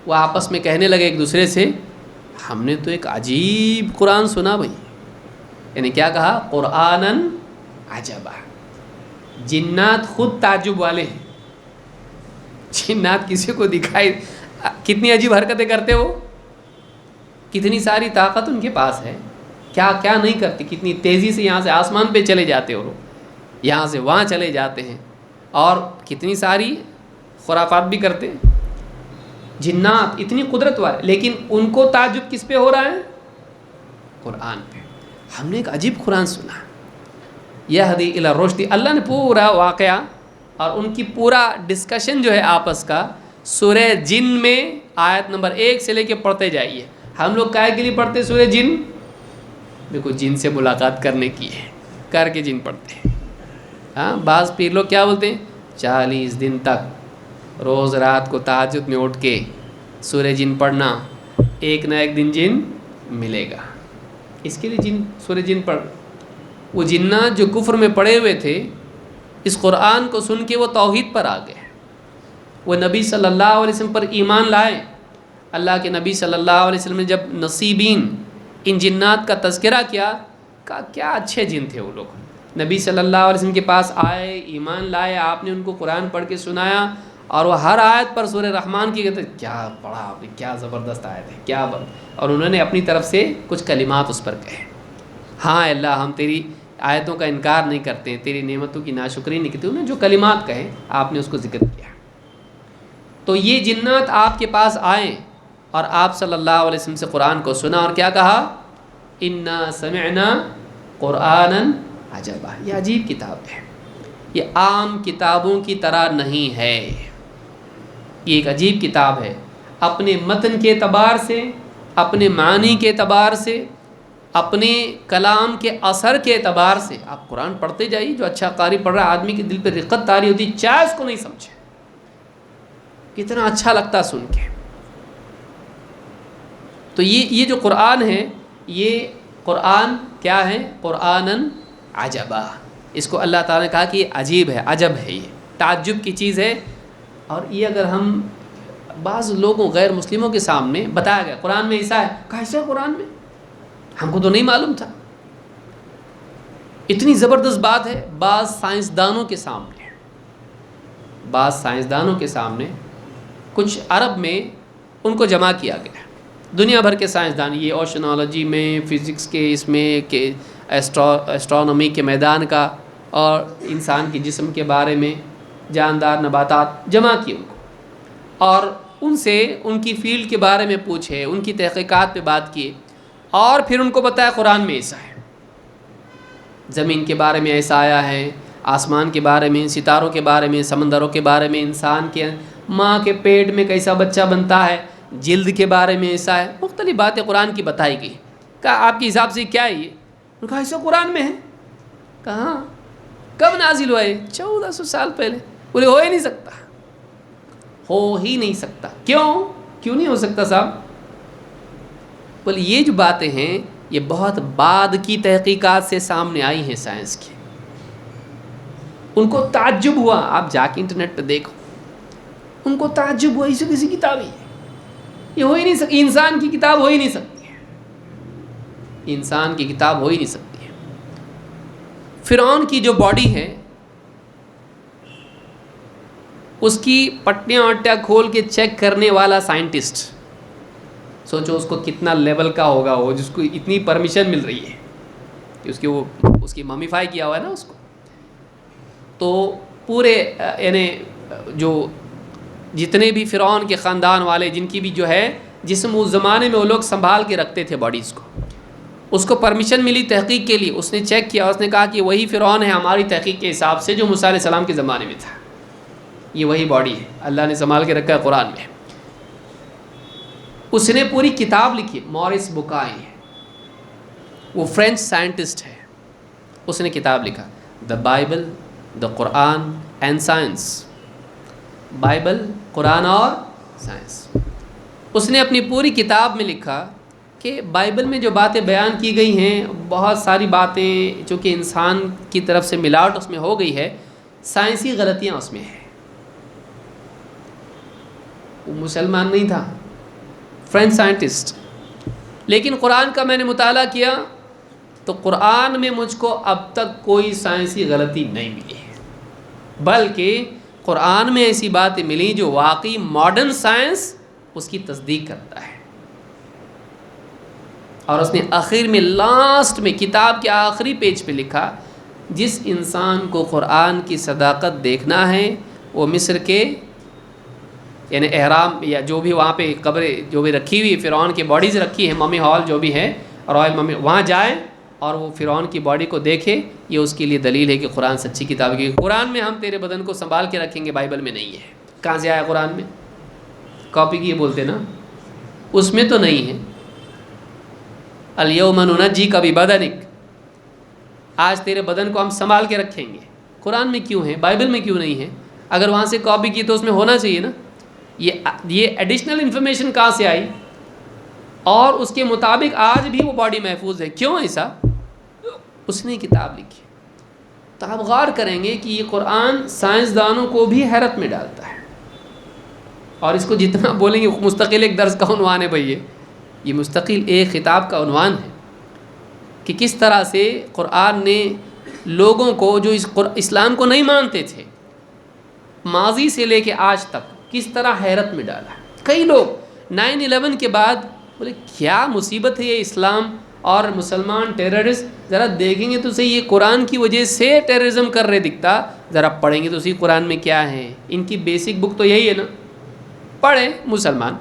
S1: وہ آپس میں کہنے لگے ایک دوسرے سے ہم نے تو ایک عجیب قرآن سنا بھائی. یعنی کیا کہا؟ قرآنًا عجبا. جنات خود تعجب والے ہیں. جنات کسی کو دکھائی کتنی عجیب حرکتیں کرتے ہو، کتنی ساری طاقت ان کے پاس ہے، کیا کیا نہیں کرتے، کتنی تیزی سے یہاں سے آسمان پہ چلے جاتے ہو، یہاں سے وہاں چلے جاتے ہیں، اور کتنی ساری خرافات بھی کرتے ہیں. جنات اتنی قدرت والے، لیکن ان کو تعجب کس پہ ہو رہا ہے؟ قرآن پہ. ہم نے ایک عجیب قرآن سنا. یہدی الی الرشد. اللہ نے پورا واقعہ اور ان کی پورا ڈسکشن جو ہے آپس کا سورہ جن میں آیت نمبر 1 سے لے کے پڑھتے جائیے. ہم لوگ کائے کے لیے پڑھتے سورہ جن؟ دیکھو جن سے ملاقات کرنے کی ہے، کر کے جن پڑھتے ہیں. ہاں بعض پیر لوگ کیا بولتے ہیں 40 دن تک روز رات کو تہجد میں اٹھ کے سورہ جن پڑھنا، ایک نہ ایک دن جن ملے گا. اس کے لیے جن سورہ جن پڑھ. وہ جنات جو کفر میں پڑے ہوئے تھے اس قرآن کو سن کے وہ توحید پر آ گئے، وہ نبی صلی اللہ علیہ وسلم پر ایمان لائے. اللہ کے نبی صلی اللہ علیہ وسلم نے جب نصیبین ان جنات کا تذکرہ کیا، کہا کیا اچھے جن تھے وہ لوگ. نبی صلی اللہ علیہ وسلم کے پاس آئے، ایمان لائے، آپ نے ان کو قرآن پڑھ کے سنایا، اور وہ ہر آیت پر سورہ رحمان کی کہتے کیا پڑھا آپ نے، کیا زبردست آیت ہے، کیا اور انہوں نے اپنی طرف سے کچھ کلمات اس پر کہے. ہاں اللہ ہم تیری آیتوں کا انکار نہیں کرتے ہیں، تیری نعمتوں کی ناشکری نہیں کرتے. انہوں نے جو کلمات کہے آپ نے اس کو ذکر کیا. تو یہ جنات آپ کے پاس آئیں اور آپ صلی اللہ علیہ وسلم سے قرآن کو سنا اور کیا کہا؟ انا سمعنا قرآنا عجبا. یہ عجیب کتاب ہے، یہ عام کتابوں کی طرح نہیں ہے، یہ ایک عجیب کتاب ہے. اپنے متن کے اعتبار سے، اپنے معنی کے اعتبار سے، اپنے کلام کے اثر کے اعتبار سے. آپ قرآن پڑھتے جائیے، جو اچھا قاری پڑھ رہا ہے آدمی کے دل پہ رقت طاری ہوتی، چاہے اس کو نہیں سمجھے، کتنا اچھا لگتا سن کے. تو یہ جو قرآن ہے، یہ قرآن کیا ہے؟ قرآنًا عجبا. اس کو اللہ تعالیٰ نے کہا کہ یہ عجیب ہے، عجب ہے، یہ تعجب کی چیز ہے. اور یہ اگر ہم بعض لوگوں غیر مسلموں کے سامنے بتایا گیا قرآن میں ایسا ہے، کہا ایسا ہے قرآن میں، ہم کو تو نہیں معلوم تھا. اتنی زبردست بات ہے، بعض سائنسدانوں کے سامنے کچھ عرب میں ان کو جمع کیا گیا، دنیا بھر کے سائنسدان، یہ اوشنالوجی میں، فزکس کے، اس میں کہ ایسٹرونومی کے میدان کا، اور انسان کے جسم کے بارے میں، جاندار نباتات، جمع کیے ان کو، اور ان سے ان کی فیلڈ کے بارے میں پوچھے، ان کی تحقیقات پہ بات کیے، اور پھر ان کو بتایا قرآن میں ایسا ہے، زمین کے بارے میں ایسا آیا ہے، آسمان کے بارے میں، ستاروں کے بارے میں، سمندروں کے بارے میں، انسان کے ماں کے پیٹ میں کیسا بچہ بنتا ہے، جلد کے بارے میں ایسا ہے، مختلف باتیں قرآن کی بتائی گئی۔ کہا آپ کے حساب سے کیا ہے یہ؟ انہوں نے کہا ایسا قرآن میں ہے۔ کہاں؟ کب نازل ہوا ہے؟ 1400 سال پہلے۔ بولے ہو ہی نہیں سکتا، ہو ہی نہیں سکتا۔ کیوں نہیں ہو سکتا صاحب؟ بولے یہ جو باتیں ہیں یہ بہت بعد کی تحقیقات سے سامنے آئی ہیں سائنس کی۔ ان کو تعجب ہوا، آپ جا کے انٹرنیٹ پہ دیکھو، ان کو تعجب ہوا، اسے کسی کتاب ہی یہ ہو ہی نہیں سکتی، انسان کی کتاب ہو ہی نہیں سکتی ہے، انسان کی کتاب ہو ہی نہیں سکتی ہے۔ فرعون کی جو باڈی ہے اس کی پٹیاں وٹیاں کھول کے چیک کرنے والا سائنٹسٹ، سوچو اس کو کتنا لیول کا ہوگا، وہ جس کو اتنی پرمیشن مل رہی ہے کہ اس کی ممیفائی کیا ہوا ہے نا اس کو، تو پورے یعنی جو جتنے بھی فرعون کے خاندان والے جن کی بھی جو ہے جسم اس زمانے میں وہ لوگ سنبھال کے رکھتے تھے باڈیز کو، اس کو پرمیشن ملی تحقیق کے لیے، اس نے چیک کیا، اس نے کہا کہ وہی فرعون ہے ہماری تحقیق کے حساب سے جو موسیٰ علیہ السلام کے زمانے میں تھا، یہ وہی باڈی ہے، اللہ نے سنبھال کے رکھا ہے قرآن میں۔ اس نے پوری کتاب لکھی، مورس بکائی، وہ فرینچ سائنٹسٹ ہے، اس نے کتاب لکھا، the Bible, the Quran and science, Bible, قرآن اور سائنس۔ اس نے اپنی پوری کتاب میں لکھا کہ بائبل میں جو باتیں بیان کی گئی ہیں، بہت ساری باتیں چونکہ انسان کی طرف سے ملاوٹ اس میں ہو گئی ہے، سائنسی غلطیاں اس میں ہیں۔ وہ مسلمان نہیں تھا، فرینچ سائنٹسٹ، لیکن قرآن کا میں نے مطالعہ کیا تو قرآن میں مجھ کو اب تک کوئی سائنسی غلطی نہیں ملی ہے، بلکہ قرآن میں ایسی باتیں ملی جو واقعی ماڈرن سائنس اس کی تصدیق کرتا ہے۔ اور اس نے آخر میں، لاسٹ میں، کتاب کے آخری پیج پہ لکھا، جس انسان کو قرآن کی صداقت دیکھنا ہے وہ مصر کے یعنی احرام یا جو بھی وہاں پہ قبریں جو بھی رکھی ہوئی فرعون کی باڈیز رکھی ہیں، ممی ہال جو بھی ہے، رائل ممی، وہاں جائیں اور وہ فرعون کی باڈی کو دیکھے، یہ اس کے لیے دلیل ہے کہ قرآن سچی کتاب ہے، کیونکہ قرآن میں ہم تیرے بدن کو سنبھال کے رکھیں گے، بائبل میں نہیں ہے۔ کہاں سے آیا قرآن میں؟ کاپی کی بولتے نا، اس میں تو نہیں ہے۔ الیوم ننجیک ببدنک، آج تیرے بدن کو ہم سنبھال کے رکھیں گے، قرآن میں کیوں ہے؟ بائبل میں کیوں نہیں ہے؟ اگر وہاں سے کاپی کی تو اس میں ہونا چاہیے نا۔ یہ ایڈیشنل انفارمیشن کہاں سے آئی؟ اور اس کے مطابق آج بھی وہ باڈی محفوظ ہے، کیوں ایسا؟ اس نے کتاب لکھی۔ تو آپ غور کریں گے کہ یہ قرآن سائنسدانوں کو بھی حیرت میں ڈالتا ہے، اور اس کو جتنا بولیں گے مستقل ایک درس کا عنوان ہے بھائی، یہ مستقل ایک خطاب کا عنوان ہے کہ کس طرح سے قرآن نے لوگوں کو جو اسلام کو نہیں مانتے تھے ماضی سے لے کے آج تک کس طرح حیرت میں ڈالا۔ کئی لوگ 9/11 کے بعد بولے کیا مصیبت ہے یہ اسلام اور مسلمان ٹیررسٹ، ذرا دیکھیں گے تو صحیح یہ قرآن کی وجہ سے ٹیررزم کر رہے دکھتا، ذرا پڑھیں گے تو صحیح قرآن میں کیا ہے۔ ان کی بیسک بک تو یہی ہے نا، پڑھیں مسلمان۔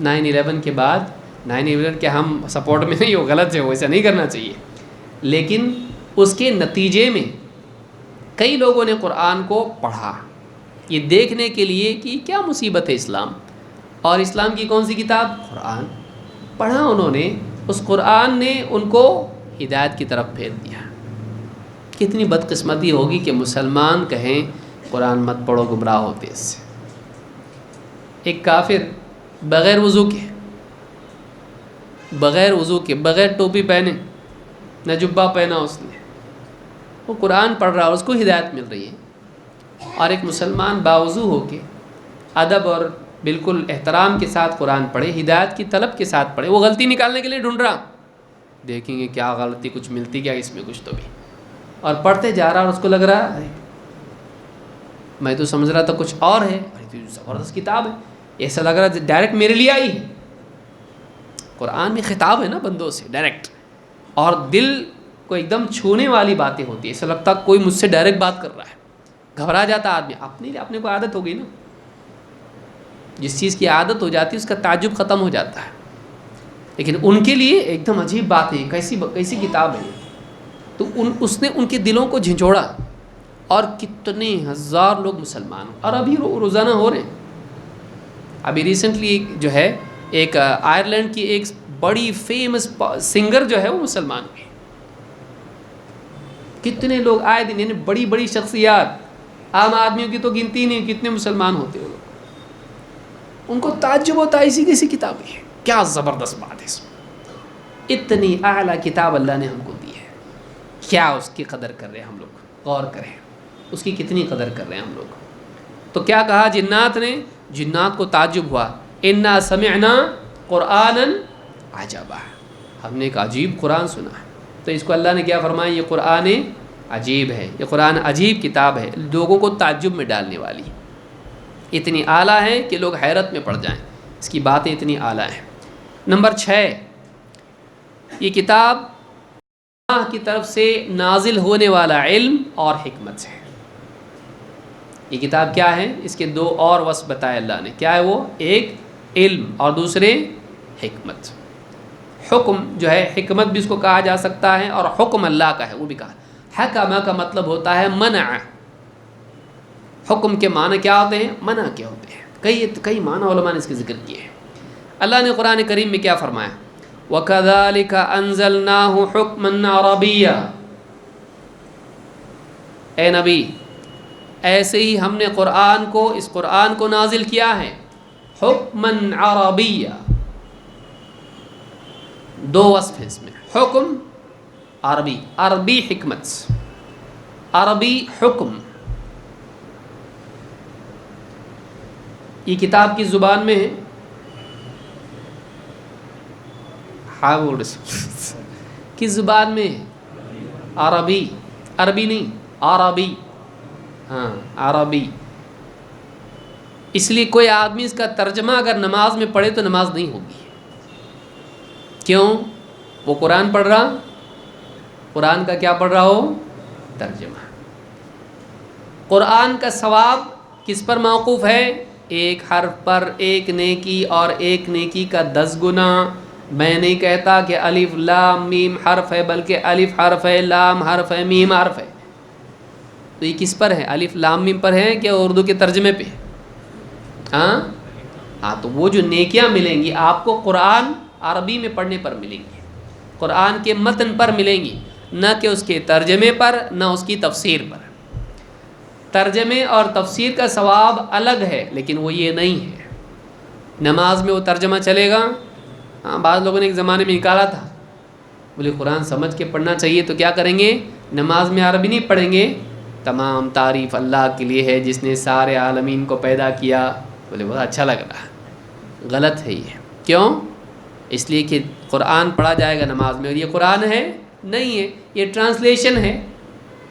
S1: 9/11 کے بعد 9/11 کے ہم سپورٹ میں نہیں، وہ غلط ہے، وہ ایسا نہیں کرنا چاہیے، لیکن اس کے نتیجے میں کئی لوگوں نے قرآن کو پڑھا یہ دیکھنے کے لیے کہ کیا مصیبت ہے اسلام، اور اسلام کی کون سی کتاب؟ قرآن۔ پڑھا انہوں نے، اس قرآن نے ان کو ہدایت کی طرف پھیر دیا۔ کتنی بدقسمتی ہوگی کہ مسلمان کہیں قرآن مت پڑھو، گمراہ ہوتے اس سے۔ ایک کافر بغیر وضو کے بغیر ٹوپی پہنے، نہ جبہ پہنا اس نے، وہ قرآن پڑھ رہا ہے، اس کو ہدایت مل رہی ہے، اور ایک مسلمان باوضو ہو کے ادب اور بالکل احترام کے ساتھ قرآن پڑھے، ہدایت کی طلب کے ساتھ پڑھے، وہ غلطی نکالنے کے لیے ڈھونڈ رہا، دیکھیں گے کیا غلطی کچھ ملتی کیا اس میں کچھ تو بھی، اور پڑھتے جا رہا اور اس کو لگ رہا ہے میں تو سمجھ رہا تھا کچھ اور ہے، تو زبردست کتاب ہے، ایسا لگ رہا ہے ڈائریکٹ میرے لیے آئی ہے۔ قرآن میں خطاب ہے نا بندوں سے ڈائریکٹ، اور دل کو ایک دم چھونے والی باتیں ہوتی ہیں، ایسا لگتا کوئی مجھ سے ڈائریکٹ بات کر رہا ہے، گھبرا جاتا آدمی، اپنے کو عادت ہو گئی نا، جس چیز کی عادت ہو جاتی ہے اس کا تعجب ختم ہو جاتا ہے، لیکن ان کے لیے ایک دم عجیب بات ہے، کیسی کتاب ہے، تو اس نے ان کے دلوں کو جھنجھوڑا، اور کتنے ہزار لوگ مسلمان ہوں، اور ابھی روزانہ ہو رہے ہیں۔ ابھی ریسنٹلی جو ہے ایک آئرلینڈ کی ایک بڑی فیمس سنگر جو ہے وہ مسلمان ہوئی، کتنے لوگ آئے دن، یعنی بڑی بڑی شخصیات، عام آدمیوں کی تو گنتی نہیں کتنے مسلمان ہوتے ہیں لوگ، ان کو تعجب ہوتا ہے ایسی کیسی کتابیں ہیں، کیا زبردست بات ہے اس میں، اتنی اعلیٰ کتاب اللہ نے ہم کو دی ہے، کیا اس کی قدر کر رہے ہیں ہم لوگ، غور کریں اس کی کتنی قدر کر رہے ہیں ہم لوگ۔ تو کیا کہا جنات کو تعجب ہوا، انا سمعنا قرآنا عجبا، ہم نے ایک عجیب قرآن سنا ہے، تو اس کو اللہ نے کیا فرمایا، یہ قرآن عجیب ہے، یہ قرآن عجیب کتاب ہے، لوگوں کو تعجب میں ڈالنے والی، اتنی اعلیٰ ہے کہ لوگ حیرت میں پڑ جائیں، اس کی باتیں اتنی اعلیٰ ہیں۔ نمبر 6، یہ کتاب اللہ کی طرف سے نازل ہونے والا علم اور حکمت ہے۔ یہ کتاب کیا ہے، اس کے 2 اور وصف بتائے اللہ نے، کیا ہے وہ، ایک علم اور دوسرے حکمت۔ حکم جو ہے، حکمت بھی اس کو کہا جا سکتا ہے، اور حکم اللہ کا ہے وہ بھی کہا، حکمہ کا مطلب ہوتا ہے منع، حکم کے معنی کیا ہوتے ہیں، منع کیا ہوتے ہیں، کئی معنی علماء نے اس کے ذکر کیے ہیں۔ اللہ نے قرآن کریم میں کیا فرمایا، وَكَذَلِكَ أَنزَلْنَاهُ حُكْمًا عَرَبِيًّا، اے نبی ایسے ہی ہم نے اس قرآن کو نازل کیا ہے، حکمًا عربیّا، 2 وصف ہیں اس میں، حکم عربی حکمت، عربی حکم، یہ کتاب کی زبان میں ہے، کس زبان میں ہے، عربی نہیں، عربی، ہاں عربی، اس لیے کوئی آدمی اس کا ترجمہ اگر نماز میں پڑھے تو نماز نہیں ہوگی، کیوں، وہ قرآن پڑھ رہا، قرآن کا کیا پڑھ رہا ہو، ترجمہ۔ قرآن کا ثواب کس پر موقوف ہے، ایک حرف پر ایک نیکی، اور ایک نیکی کا 10 گنا۔ میں نہیں کہتا کہ الف لام میم حرف ہے، بلکہ الف حرف ہے، لام حرف ہے، میم حرف ہے، تو یہ کس پر ہے، الف لام میم پر ہے کہ اردو کے ترجمے پہ، ہاں تو وہ جو نیکیاں ملیں گی آپ کو قرآن عربی میں پڑھنے پر ملیں گی، قرآن کے متن پر ملیں گی، نہ کہ اس کے ترجمے پر، نہ اس کی تفسیر پر۔ ترجمے اور تفسیر کا ثواب الگ ہے، لیکن وہ یہ نہیں ہے۔ نماز میں وہ ترجمہ چلے گا، ہاں بعض لوگوں نے ایک زمانے میں نکالا تھا، بولے قرآن سمجھ کے پڑھنا چاہیے، تو کیا کریں گے، نماز میں عربی نہیں پڑھیں گے، تمام تعریف اللہ کے لیے ہے جس نے سارے عالمین کو پیدا کیا، بولے بہت اچھا لگ رہا، غلط ہے یہ، کیوں، اس لیے کہ قرآن پڑھا جائے گا نماز میں، اور یہ قرآن ہے نہیں ہے، یہ ٹرانسلیشن ہے،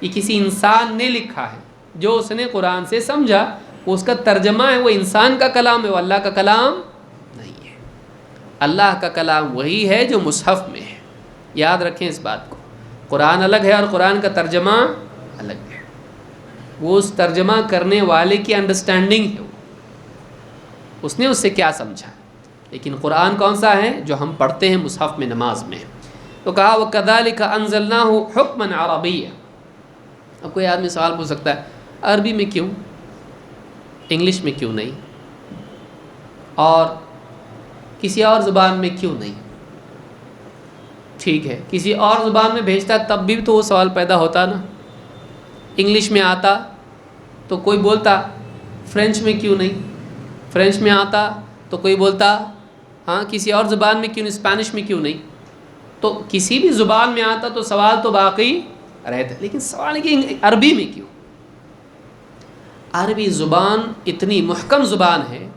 S1: یہ کسی انسان نے لکھا ہے، جو اس نے قرآن سے سمجھا، وہ اس کا ترجمہ ہے، وہ انسان کا کلام ہے، وہ اللہ کا کلام نہیں ہے۔ اللہ کا کلام وہی ہے جو مصحف میں ہے، یاد رکھیں اس بات کو، قرآن الگ ہے اور قرآن کا ترجمہ الگ ہے، وہ اس ترجمہ کرنے والے کی انڈرسٹینڈنگ ہے، اس نے اس سے کیا سمجھا، لیکن قرآن کون سا ہے، جو ہم پڑھتے ہیں مصحف میں نماز میں۔ تو کہا وَكَذَلِكَ أَنزَلْنَاهُ حُكْمًا عَرَبِيًّا۔ اب کوئی آدمی سوال پوچھ سکتا ہے، عربی میں کیوں، انگلش میں کیوں نہیں، اور کسی اور زبان میں کیوں نہیں؟ ٹھیک ہے، کسی اور زبان میں بھیجتا تب بھی تو وہ سوال پیدا ہوتا نا، انگلش میں آتا تو کوئی بولتا، فرینچ میں کیوں نہیں، فرینچ میں آتا تو کوئی بولتا ہاں کسی اور زبان میں کیوں نہیں، اسپینش میں کیوں نہیں، تو کسی بھی زبان میں آتا تو سوال تو باقی رہتا، لیکن سوال ہے کہ عربی میں کیوں؟ عربی زبان اتنی محکم زبان ہے،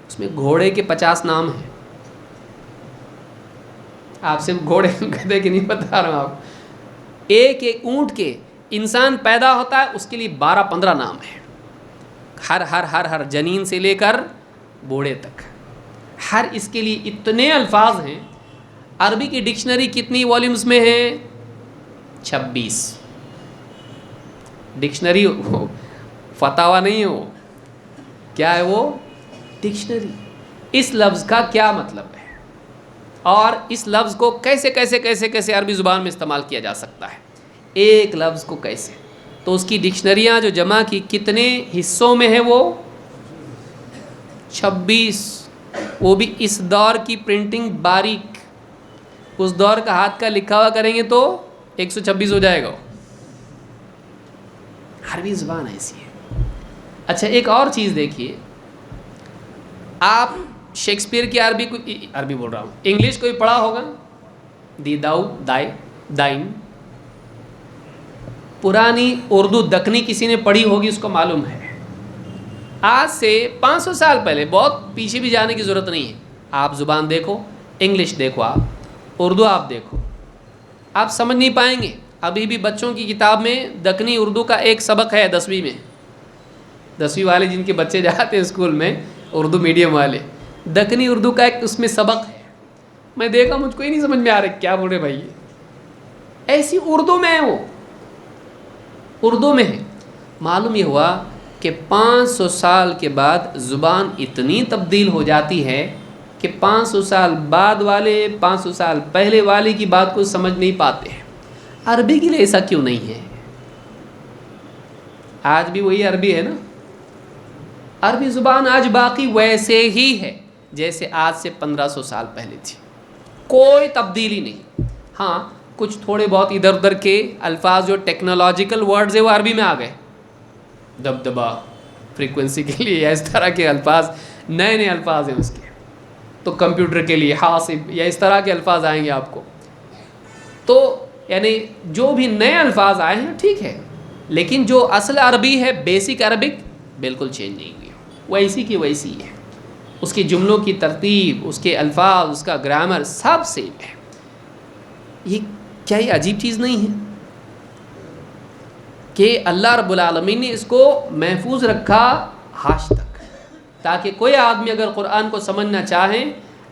S1: اس میں گھوڑے کے 50 نام ہیں، آپ صرف گھوڑے گدھے کے نہیں بتا رہا ہوں آپ، ایک ایک اونٹ کے انسان پیدا ہوتا ہے اس کے لیے 12-15 نام ہیں، ہر جنین سے لے کر بوڑھے تک، ہر اس کے لیے اتنے الفاظ ہیں۔ عربی کی ڈکشنری کتنی والیومز میں ہے؟ 26۔ ڈکشنری ہو، فتاوا نہیں ہو، کیا ہے وہ؟ ڈکشنری۔ اس لفظ کا کیا مطلب ہے اور اس لفظ کو کیسے کیسے کیسے کیسے عربی زبان میں استعمال کیا جا سکتا ہے، ایک لفظ کو کیسے، تو اس کی ڈکشنریاں جو جمع کی کتنے حصوں میں ہے وہ 26، وہ بھی اس دور کی پرنٹنگ باریک، اس دور کا ہاتھ کا لکھا ہوا کریں گے تو 126 ہو جائے گا۔ عربی زبان ایسی ہے۔ اچھا ایک اور چیز دیکھیے، آپ شیکسپیئر کی عربی بول رہا ہوں، انگلش کوئی پڑھا ہوگا؟ دی داؤ دائی دائن، پرانی اردو دکنی کسی نے پڑھی ہوگی، اس کو معلوم ہے۔ آج سے 500 سال پہلے، بہت پیچھے بھی جانے کی ضرورت نہیں ہے، آپ زبان دیکھو، انگلش دیکھو، آپ اردو آپ دیکھو، آپ سمجھ نہیں پائیں گے۔ ابھی بھی بچوں کی کتاب میں دکنی اردو کا ایک سبق ہے 10ویں میں، 10ویں والے جن کے بچے جاتے ہیں اسکول میں، اردو میڈیم والے، دکنی اردو کا ایک اس میں سبق ہے۔ میں دیکھا مجھ کو ہی نہیں سمجھ میں آ رہا کیا بول رہے بھائی، ایسی اردو میں ہے، وہ اردو میں ہے۔ معلوم یہ ہوا کہ 500 سال کے بعد زبان اتنی تبدیل ہو جاتی ہے کہ 500 سال بعد والے 500 سال پہلے والے کی بات کو سمجھ نہیں پاتے ہیں۔ عربی کے لیے ایسا کیوں نہیں ہے؟ آج بھی وہی عربی ہے نا، عربی زبان آج باقی ویسے ہی ہے جیسے آج سے 1500 سال پہلے تھی، کوئی تبدیلی نہیں۔ ہاں کچھ تھوڑے بہت ادھر ادھر کے الفاظ جو ٹیکنالوجیکل ورڈز ہیں وہ عربی میں آ گئے، دبدبا فریکوینسی کے لیے، یا اس طرح کے الفاظ، نئے الفاظ ہیں اس کے، تو کمپیوٹر کے لیے حاسب، یا اس طرح کے الفاظ آئیں گے آپ کو۔ تو یعنی جو بھی نئے الفاظ آئے ہیں ٹھیک ہے، لیکن جو اصل عربی ہے، بیسک عربک، بالکل چینج نہیں ہوئی، ویسی کی ویسی ہے، اس کے جملوں کی ترتیب، اس کے الفاظ، اس کا گرامر سب سیم ہے۔ یہ کیا یہ عجیب چیز نہیں ہے کہ اللہ رب العالمین نے اس کو محفوظ رکھا آج تک، تاکہ کوئی آدمی اگر قرآن کو سمجھنا چاہے،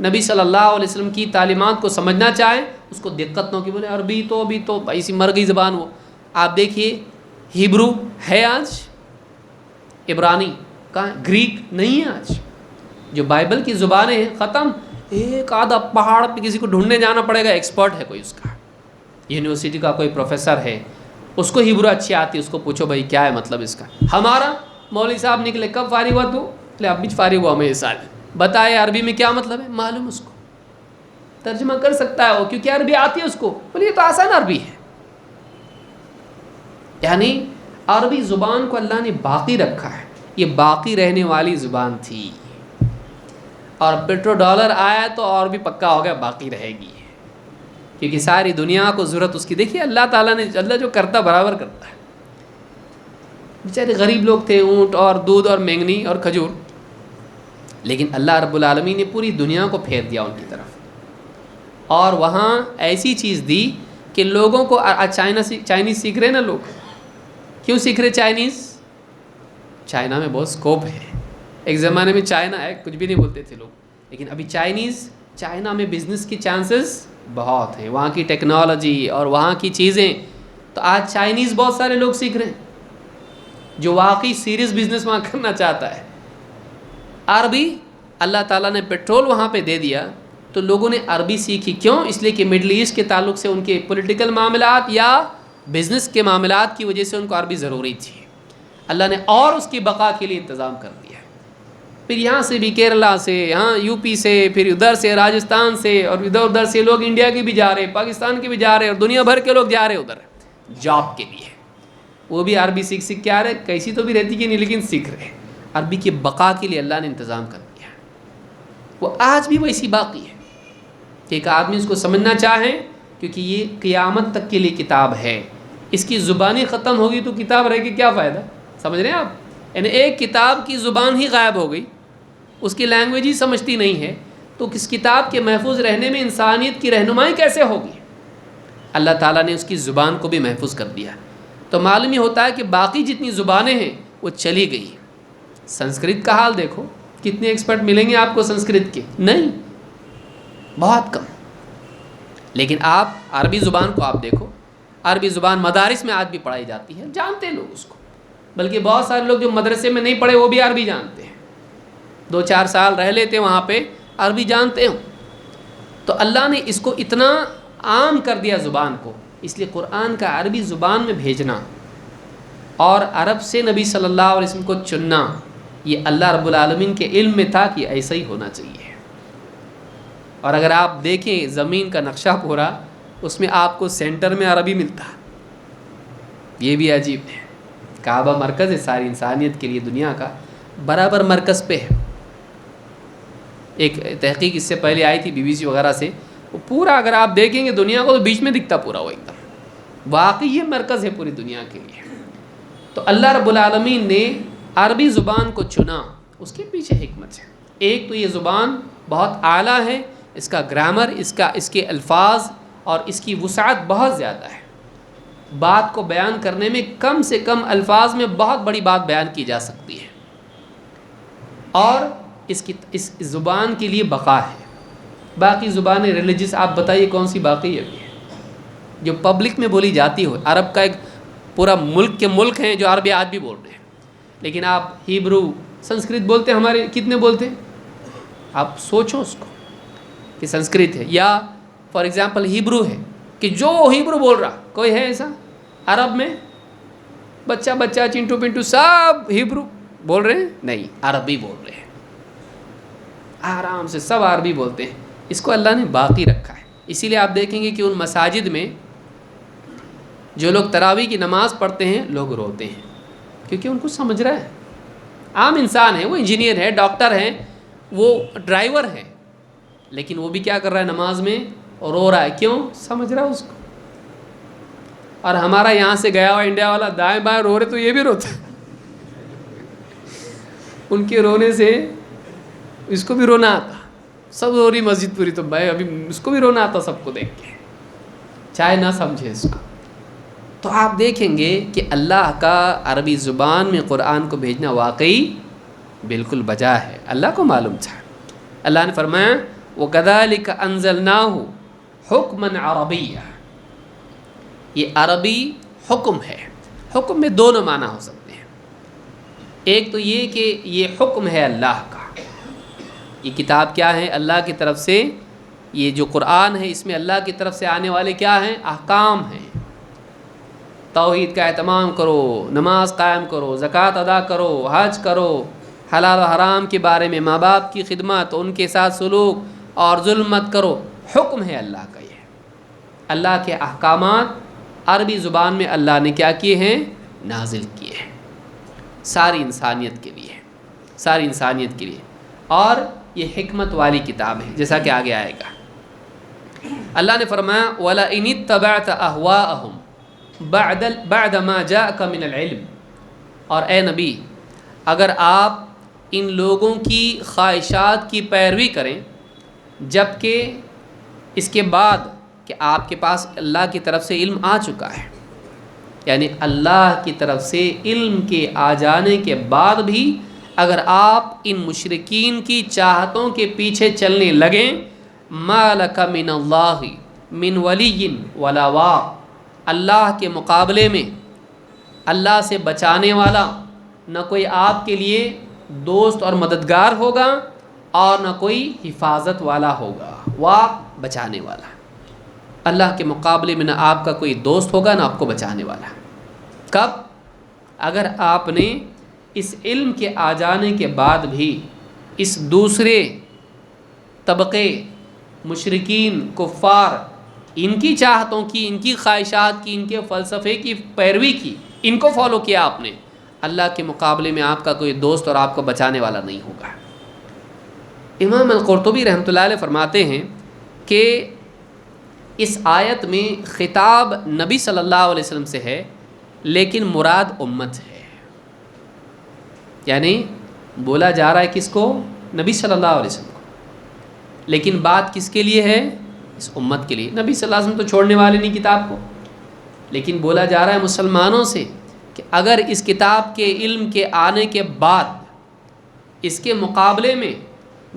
S1: نبی صلی اللہ علیہ وسلم کی تعلیمات کو سمجھنا چاہے، اس کو دقت نہ ہو کہ بولے عربی تو ابھی تو ایسی مر گئی زبان وہ۔ آپ دیکھیے ہیبرو ہے آج، عبرانی کہاں، گریک نہیں ہے آج، جو بائبل کی زبانیں ہیں ختم۔ ایک آدھا پہاڑ پہ کسی کو ڈھونڈنے جانا پڑے گا، ایکسپرٹ ہے کوئی، اس کا یونیورسٹی کا کوئی پروفیسر ہے، اس کو ہیبرو اچھی آتی ہے، اس کو پوچھو بھائی کیا ہے مطلب اس کا۔ ہمارا مولوی صاحب نکلے کب فارغ ہوا تو، اب بھی فارغ ہوا میں یہ سال، بتائے عربی میں کیا مطلب ہے، معلوم اس کو ترجمہ کر سکتا ہے وہ، کیونکہ عربی آتی ہے اس کو، بولے یہ تو آسان عربی ہے۔ یعنی عربی زبان کو اللہ نے باقی رکھا ہے، یہ باقی رہنے والی زبان تھی، اور پیٹرو ڈالر آیا تو اور بھی پکا ہو گیا باقی رہے گی، کیونکہ ساری دنیا کو ضرورت اس کی۔ دیکھیے اللہ تعالیٰ نے، اللہ جو کرتا برابر کرتا ہے۔ بیچارے غریب لوگ تھے، اونٹ اور دودھ اور مینگنی اور کھجور، لیکن اللہ رب العالمین نے پوری دنیا کو پھیر دیا ان کی طرف، اور وہاں ایسی چیز دی کہ لوگوں کو چائنیز سیکھ رہے نا لوگ، کیوں سیکھ رہے چائنیز؟ چائنا میں بہت سکوپ ہے، ایک زمانے میں چائنا ہے کچھ بھی نہیں بولتے تھے لوگ، لیکن ابھی چائنا میں بزنس کی چانسز بہت ہیں، وہاں کی ٹیکنالوجی اور وہاں کی چیزیں، تو آج چائنیز بہت سارے لوگ سیکھ رہے ہیں جو واقعی سیریس بزنس وہاں کرنا چاہتا ہے۔ عربی اللہ تعالیٰ نے پیٹرول وہاں پہ دے دیا تو لوگوں نے عربی سیکھی، کیوں؟ اس لیے کہ مڈل ایسٹ کے تعلق سے ان کے پولیٹیکل معاملات یا بزنس کے معاملات کی وجہ سے ان کو عربی ضروری تھی، اللہ نے اور اس کی بقا کے لیے انتظام کر دیا۔ پھر یہاں سے بھی کیرلا سے، یہاں یو پی سے، پھر ادھر سے راجستھان سے، اور ادھر سے لوگ انڈیا کے بھی جا رہے، پاکستان کے بھی جا رہے، اور دنیا بھر کے لوگ جا رہے ادھر جاب کے لیے، وہ بھی عربی سیکھ کے آ رہے، کیسی تو بھی رہتی کہ نہیں لیکن سیکھ رہے۔ عربی کی بقا کے لیے اللہ نے انتظام کر دیا، وہ آج بھی ویسی باقی ہے کہ ایک آدمی اس کو سمجھنا چاہے، کیونکہ یہ قیامت تک کے لیے کتاب ہے۔ اس کی زبانی ختم ہوگی تو کتاب رہ کے کیا فائدہ، سمجھ رہے ہیں آپ؟ یعنی ایک کتاب کی زبان ہی غائب ہو گئی، اس کی لینگویج ہی سمجھتی نہیں ہے، تو اس کتاب کے محفوظ رہنے میں انسانیت کی رہنمائی کیسے ہوگی؟ اللہ تعالیٰ نے اس کی زبان کو بھی محفوظ کر دیا. تو معلوم یہ ہوتا ہے کہ باقی جتنی زبانیں ہیں وہ چلی گئی. سنسکرت کا حال دیکھو، کتنے ایکسپرٹ ملیں گے آپ کو سنسکرت کے؟ نہیں، بہت کم. لیکن آپ عربی زبان کو آپ دیکھو، عربی زبان مدارس میں آج بھی پڑھائی جاتی ہے، جانتے ہیں لوگ اس کو. بلکہ بہت سارے لوگ جو مدرسے میں نہیں پڑھے وہ بھی عربی جانتے ہیں، 2-4 سال رہ لیتے وہاں پہ، عربی جانتے ہوں. تو اللہ نے اس کو اتنا عام کر دیا زبان کو، اس لیے قرآن کا عربی زبان میں بھیجنا اور عرب سے نبی صلی اللہ علیہ وسلم کو چننا، یہ اللہ رب العالمین کے علم میں تھا کہ ایسا ہی ہونا چاہیے. اور اگر آپ دیکھیں زمین کا نقشہ پورا، اس میں آپ کو سینٹر میں عربی ملتا، یہ بھی عجیب ہے. کعبہ مرکز ہے ساری انسانیت کے لیے، دنیا کا برابر مرکز پہ ہے. ایک تحقیق اس سے پہلے آئی تھی BBC وغیرہ سے، وہ پورا اگر آپ دیکھیں گے دنیا کو تو بیچ میں دکھتا پورا، وہ ایک دم واقعی یہ مرکز ہے پوری دنیا کے لیے. تو اللہ رب العالمین نے عربی زبان کو چنا، اس کے پیچھے حکمت ہے. ایک تو یہ زبان بہت اعلیٰ ہے، اس کا گرامر، اس کے الفاظ اور اس کی وسعت بہت زیادہ ہے. بات کو بیان کرنے میں کم سے کم الفاظ میں بہت بڑی بات بیان کی جا سکتی ہے. اور اس زبان کے لیے بقا ہے. باقی زبانیں ریلیجس آپ بتائیے کون سی باقی ہے جو پبلک میں بولی جاتی ہو؟ عرب کا ایک پورا ملک کے ملک ہیں جو عربی آج بھی بول رہے ہیں، لیکن آپ ہیبرو سنسکرت بولتے ہیں، ہمارے کتنے بولتے ہیں؟ آپ سوچو اس کو کہ سنسکرت ہے یا فار ایگزامپل ہیبرو ہے، کہ جو ہیبرو بول رہا کوئی ہے ایسا عرب میں؟ بچہ چنٹو پنٹو سب ہیبرو بول رہے ہیں؟ نہیں، عربی بول رہے ہیں، آرام سے سب عربی بولتے ہیں. اس کو اللہ نے باقی رکھا ہے. اسی لیے آپ دیکھیں گے کہ ان مساجد میں جو لوگ تراویح کی نماز پڑھتے ہیں لوگ روتے ہیں، کیونکہ ان کو سمجھ رہا ہے. عام انسان ہے، وہ انجینئر ہے، ڈاکٹر ہے، وہ ڈرائیور ہے، لیکن وہ بھی کیا کر رہا ہے؟ نماز میں رو رہا ہے. کیوں؟ سمجھ رہا ہے اس کو. اور ہمارا یہاں سے گیا ہوا انڈیا والا دائیں بائیں رو رہے تو یہ بھی روتا ہے. ان کے رونے سے اس کو بھی رونا آتا. سب رو رہی مسجد پوری، تو بھائی ابھی اس کو بھی رونا آتا سب کو دیکھ کے، چاہے نہ سمجھے اس کو. تو آپ دیکھیں گے کہ اللہ کا عربی زبان میں قرآن کو بھیجنا واقعی بالکل بجا ہے. اللہ کو معلوم تھا. اللہ نے فرمایا وَكَذَلِكَ أَنزَلْنَاهُ حُكْمًا عَرَبِيًّا. یہ عربی حکم ہے. حکم میں دونوں معنی ہو سکتے ہیں. ایک تو یہ کہ یہ حکم ہے اللہ کا، یہ کتاب کیا ہے؟ اللہ کی طرف سے. یہ جو قرآن ہے اس میں اللہ کی طرف سے آنے والے کیا ہیں؟ احکام ہیں. توحید کا اہتمام کرو، نماز قائم کرو، زکوٰۃ ادا کرو، حج کرو، حلال و حرام کے بارے میں، ماں باپ کی خدمت، ان کے ساتھ سلوک اور ظلم مت کرو. حکم ہے اللہ کا. یہ اللہ کے احکامات عربی زبان میں اللہ نے کیا کیے ہیں؟ نازل کیے ہیں ساری انسانیت کے لیے، ساری انسانیت کے لیے. اور یہ حکمت والی کتاب ہے، جیسا کہ آگے آئے گا. اللہ نے فرمایا وَلَئِنِ اتَّبَعْتَ أَهْوَاءَهُمْ بَعْدَ مَا جَاءَكَ مِنَ الْعِلْمِ. اور اے نبی اگر آپ ان لوگوں کی خواہشات کی پیروی کریں جب کہ اس کے بعد کہ آپ کے پاس اللہ کی طرف سے علم آ چکا ہے، یعنی اللہ کی طرف سے علم کے آ جانے کے بعد بھی اگر آپ ان مشرکین کی چاہتوں کے پیچھے چلنے لگیں، مَا لَكَ مِنَ اللَّهِ مِنْ وَلِيٍّ وَلَا وَاقٍ. اللہ کے مقابلے میں اللہ سے بچانے والا نہ کوئی آپ کے لیے دوست اور مددگار ہوگا اور نہ کوئی حفاظت والا ہوگا. واق بچانے والا. اللہ کے مقابلے میں نہ آپ کا کوئی دوست ہوگا نہ آپ کو بچانے والا. کب؟ اگر آپ نے اس علم کے آ جانے کے بعد بھی اس دوسرے طبقے مشرکین کفار ان کی چاہتوں کی، ان کی خواہشات کی، ان کے فلسفے کی پیروی کی، ان کو فالو کیا آپ نے، اللہ کے مقابلے میں آپ کا کوئی دوست اور آپ کو بچانے والا نہیں ہوگا. امام القرطبی رحمۃ اللہ علیہ فرماتے ہیں کہ اس آیت میں خطاب نبی صلی اللہ علیہ وسلم سے ہے، لیکن مراد امت ہے. یعنی بولا جا رہا ہے کس کو؟ نبی صلی اللہ علیہ وسلم کو. لیکن بات کس کے لیے ہے؟ اس امت کے لیے. نبی صلی اللہ علیہ وسلم تو چھوڑنے والے نہیں کتاب کو، لیکن بولا جا رہا ہے مسلمانوں سے کہ اگر اس کتاب کے علم کے آنے کے بعد اس کے مقابلے میں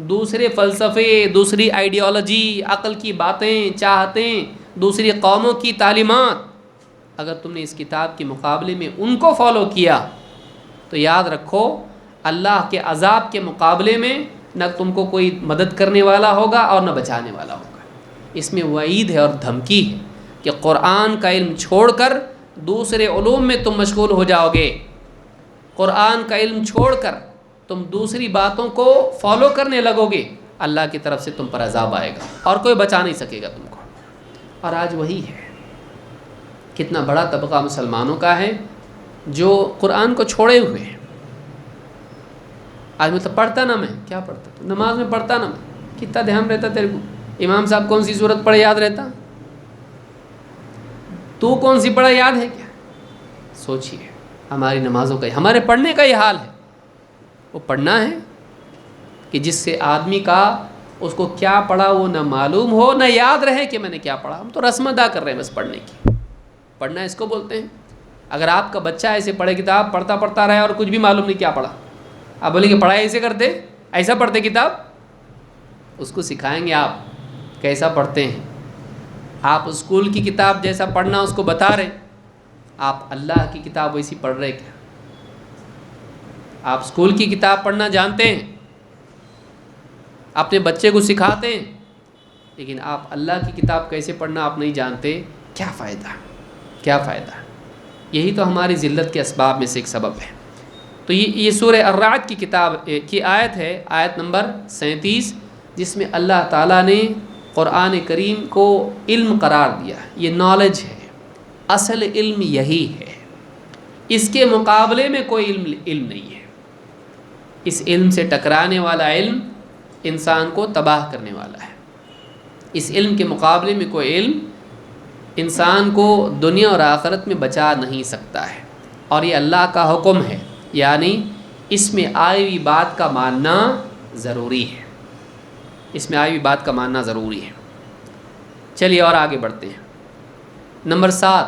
S1: دوسرے فلسفے، دوسری آئیڈیالوجی، عقل کی باتیں، چاہتیں، دوسری قوموں کی تعلیمات، اگر تم نے اس کتاب کے مقابلے میں ان کو فالو کیا تو یاد رکھو اللہ کے عذاب کے مقابلے میں نہ تم کو کوئی مدد کرنے والا ہوگا اور نہ بچانے والا ہوگا. اس میں وعید ہے اور دھمکی ہے کہ قرآن کا علم چھوڑ کر دوسرے علوم میں تم مشغول ہو جاؤ گے، قرآن کا علم چھوڑ کر تم دوسری باتوں کو فالو کرنے لگو گے، اللہ کی طرف سے تم پر عذاب آئے گا اور کوئی بچا نہیں سکے گا تم کو. اور آج وہی ہے. کتنا بڑا طبقہ مسلمانوں کا ہے جو قرآن کو چھوڑے ہوئے ہیں. آج مطلب پڑھتا نہ میں کیا پڑھتا تو نماز میں پڑھتا نہ میں کتنا دھیان رہتا تیرے کو، امام صاحب کون سی صورت پڑھے یاد رہتا، تو کون سی پڑھا یاد ہے کیا؟ سوچیے ہماری نمازوں کا، ہمارے پڑھنے کا یہ حال ہے. وہ پڑھنا ہے کہ جس سے آدمی کا اس کو کیا پڑھا وہ نہ معلوم ہو نہ یاد رہے کہ میں نے کیا پڑھا. ہم تو رسم ادا کر رہے ہیں بس پڑھنے کی. پڑھنا اس کو بولتے ہیں. اگر آپ کا بچہ ایسے پڑھے کتاب پڑھتا رہے اور کچھ بھی معلوم نہیں کیا پڑھا، آپ بولیں گے پڑھائی ایسے کرتے، ایسا پڑھتے کتاب، اس کو سکھائیں گے آپ کیسا پڑھتے ہیں. آپ اسکول کی کتاب جیسا پڑھنا اس کو بتا رہے، آپ اللہ کی کتاب ویسی پڑھ رہے کیا؟ آپ اسکول کی کتاب پڑھنا جانتے ہیں، اپنے بچے کو سکھاتے ہیں، لیکن آپ اللہ کی کتاب کیسے پڑھنا آپ نہیں جانتے. کیا فائدہ، کیا فائدہ. یہی تو ہماری ذلت کے اسباب میں سے ایک سبب ہے. تو یہ سورہ الرعد کی کتاب کی آیت ہے، آیت نمبر 37، جس میں اللہ تعالیٰ نے قرآن کریم کو علم قرار دیا. یہ نالج ہے، اصل علم یہی ہے. اس کے مقابلے میں کوئی علم نہیں ہے. اس علم سے ٹکرانے والا علم انسان کو تباہ کرنے والا ہے. اس علم کے مقابلے میں کوئی علم انسان کو دنیا اور آخرت میں بچا نہیں سکتا ہے. اور یہ اللہ کا حکم ہے، یعنی اس میں آئی ہوئی بات کا ماننا ضروری ہے. اس میں آئی ہوئی بات کا ماننا ضروری ہے. چلیے اور آگے بڑھتے ہیں. نمبر 7،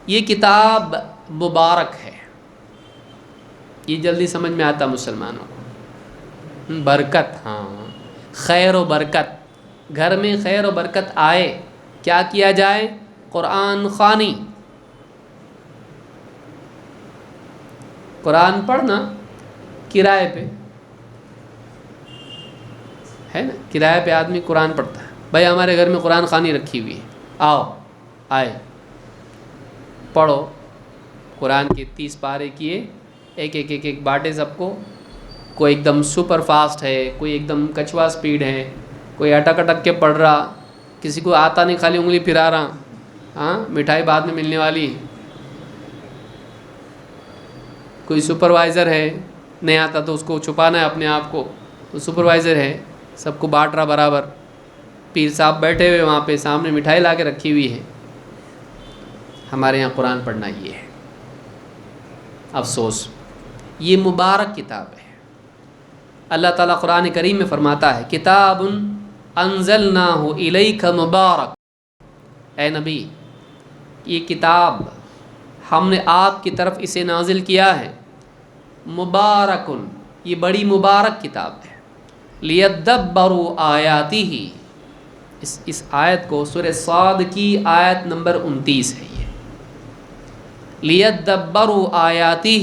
S1: یہ کتاب مبارک ہے. یہ جلدی سمجھ میں آتا مسلمانوں کو. برکت، ہاں، خیر و برکت. گھر میں خیر و برکت آئے کیا کیا جائے؟ قرآن خوانی. قرآن پڑھنا کرائے پہ ہے نا، کرائے پہ آدمی قرآن پڑھتا ہے. بھائی ہمارے گھر میں قرآن خوانی رکھی ہوئی ہے، آؤ آئے پڑھو. قرآن کے 30 پارے کیے، ایک بانٹے سب کو. کوئی ایک دم سپر فاسٹ ہے، کوئی ایک دم کچھوا سپیڈ ہے، کوئی اٹک اٹک کے پڑھ رہا، کسی کو آتا نہیں خالی انگلی پھرا رہا. ہاں، مٹھائی بعد میں ملنے والی. کوئی سپروائزر ہے، نہیں آتا تو اس کو چھپانا ہے اپنے آپ کو، تو سپروائزر ہے، سب کو بانٹ رہا برابر. پیر صاحب بیٹھے ہوئے وہاں پہ سامنے مٹھائی لا کے رکھی ہوئی ہے. ہمارے یہاں قرآن پڑھنا یہ ہے. افسوس. یہ مبارک کتاب ہے. اللہ تعالیٰ قرآن کریم میں فرماتا ہے کتاب انزلناہ الیک مبارک. اے نبی، یہ کتاب ہم نے آپ کی طرف اسے نازل کیا ہے. مبارکن، یہ بڑی مبارک کتاب ہے. لیدبروا آیاتہ، اس آیت کو سورہ صاد کی آیت نمبر 29 ہے. یہ لیدبروا آیاتہ،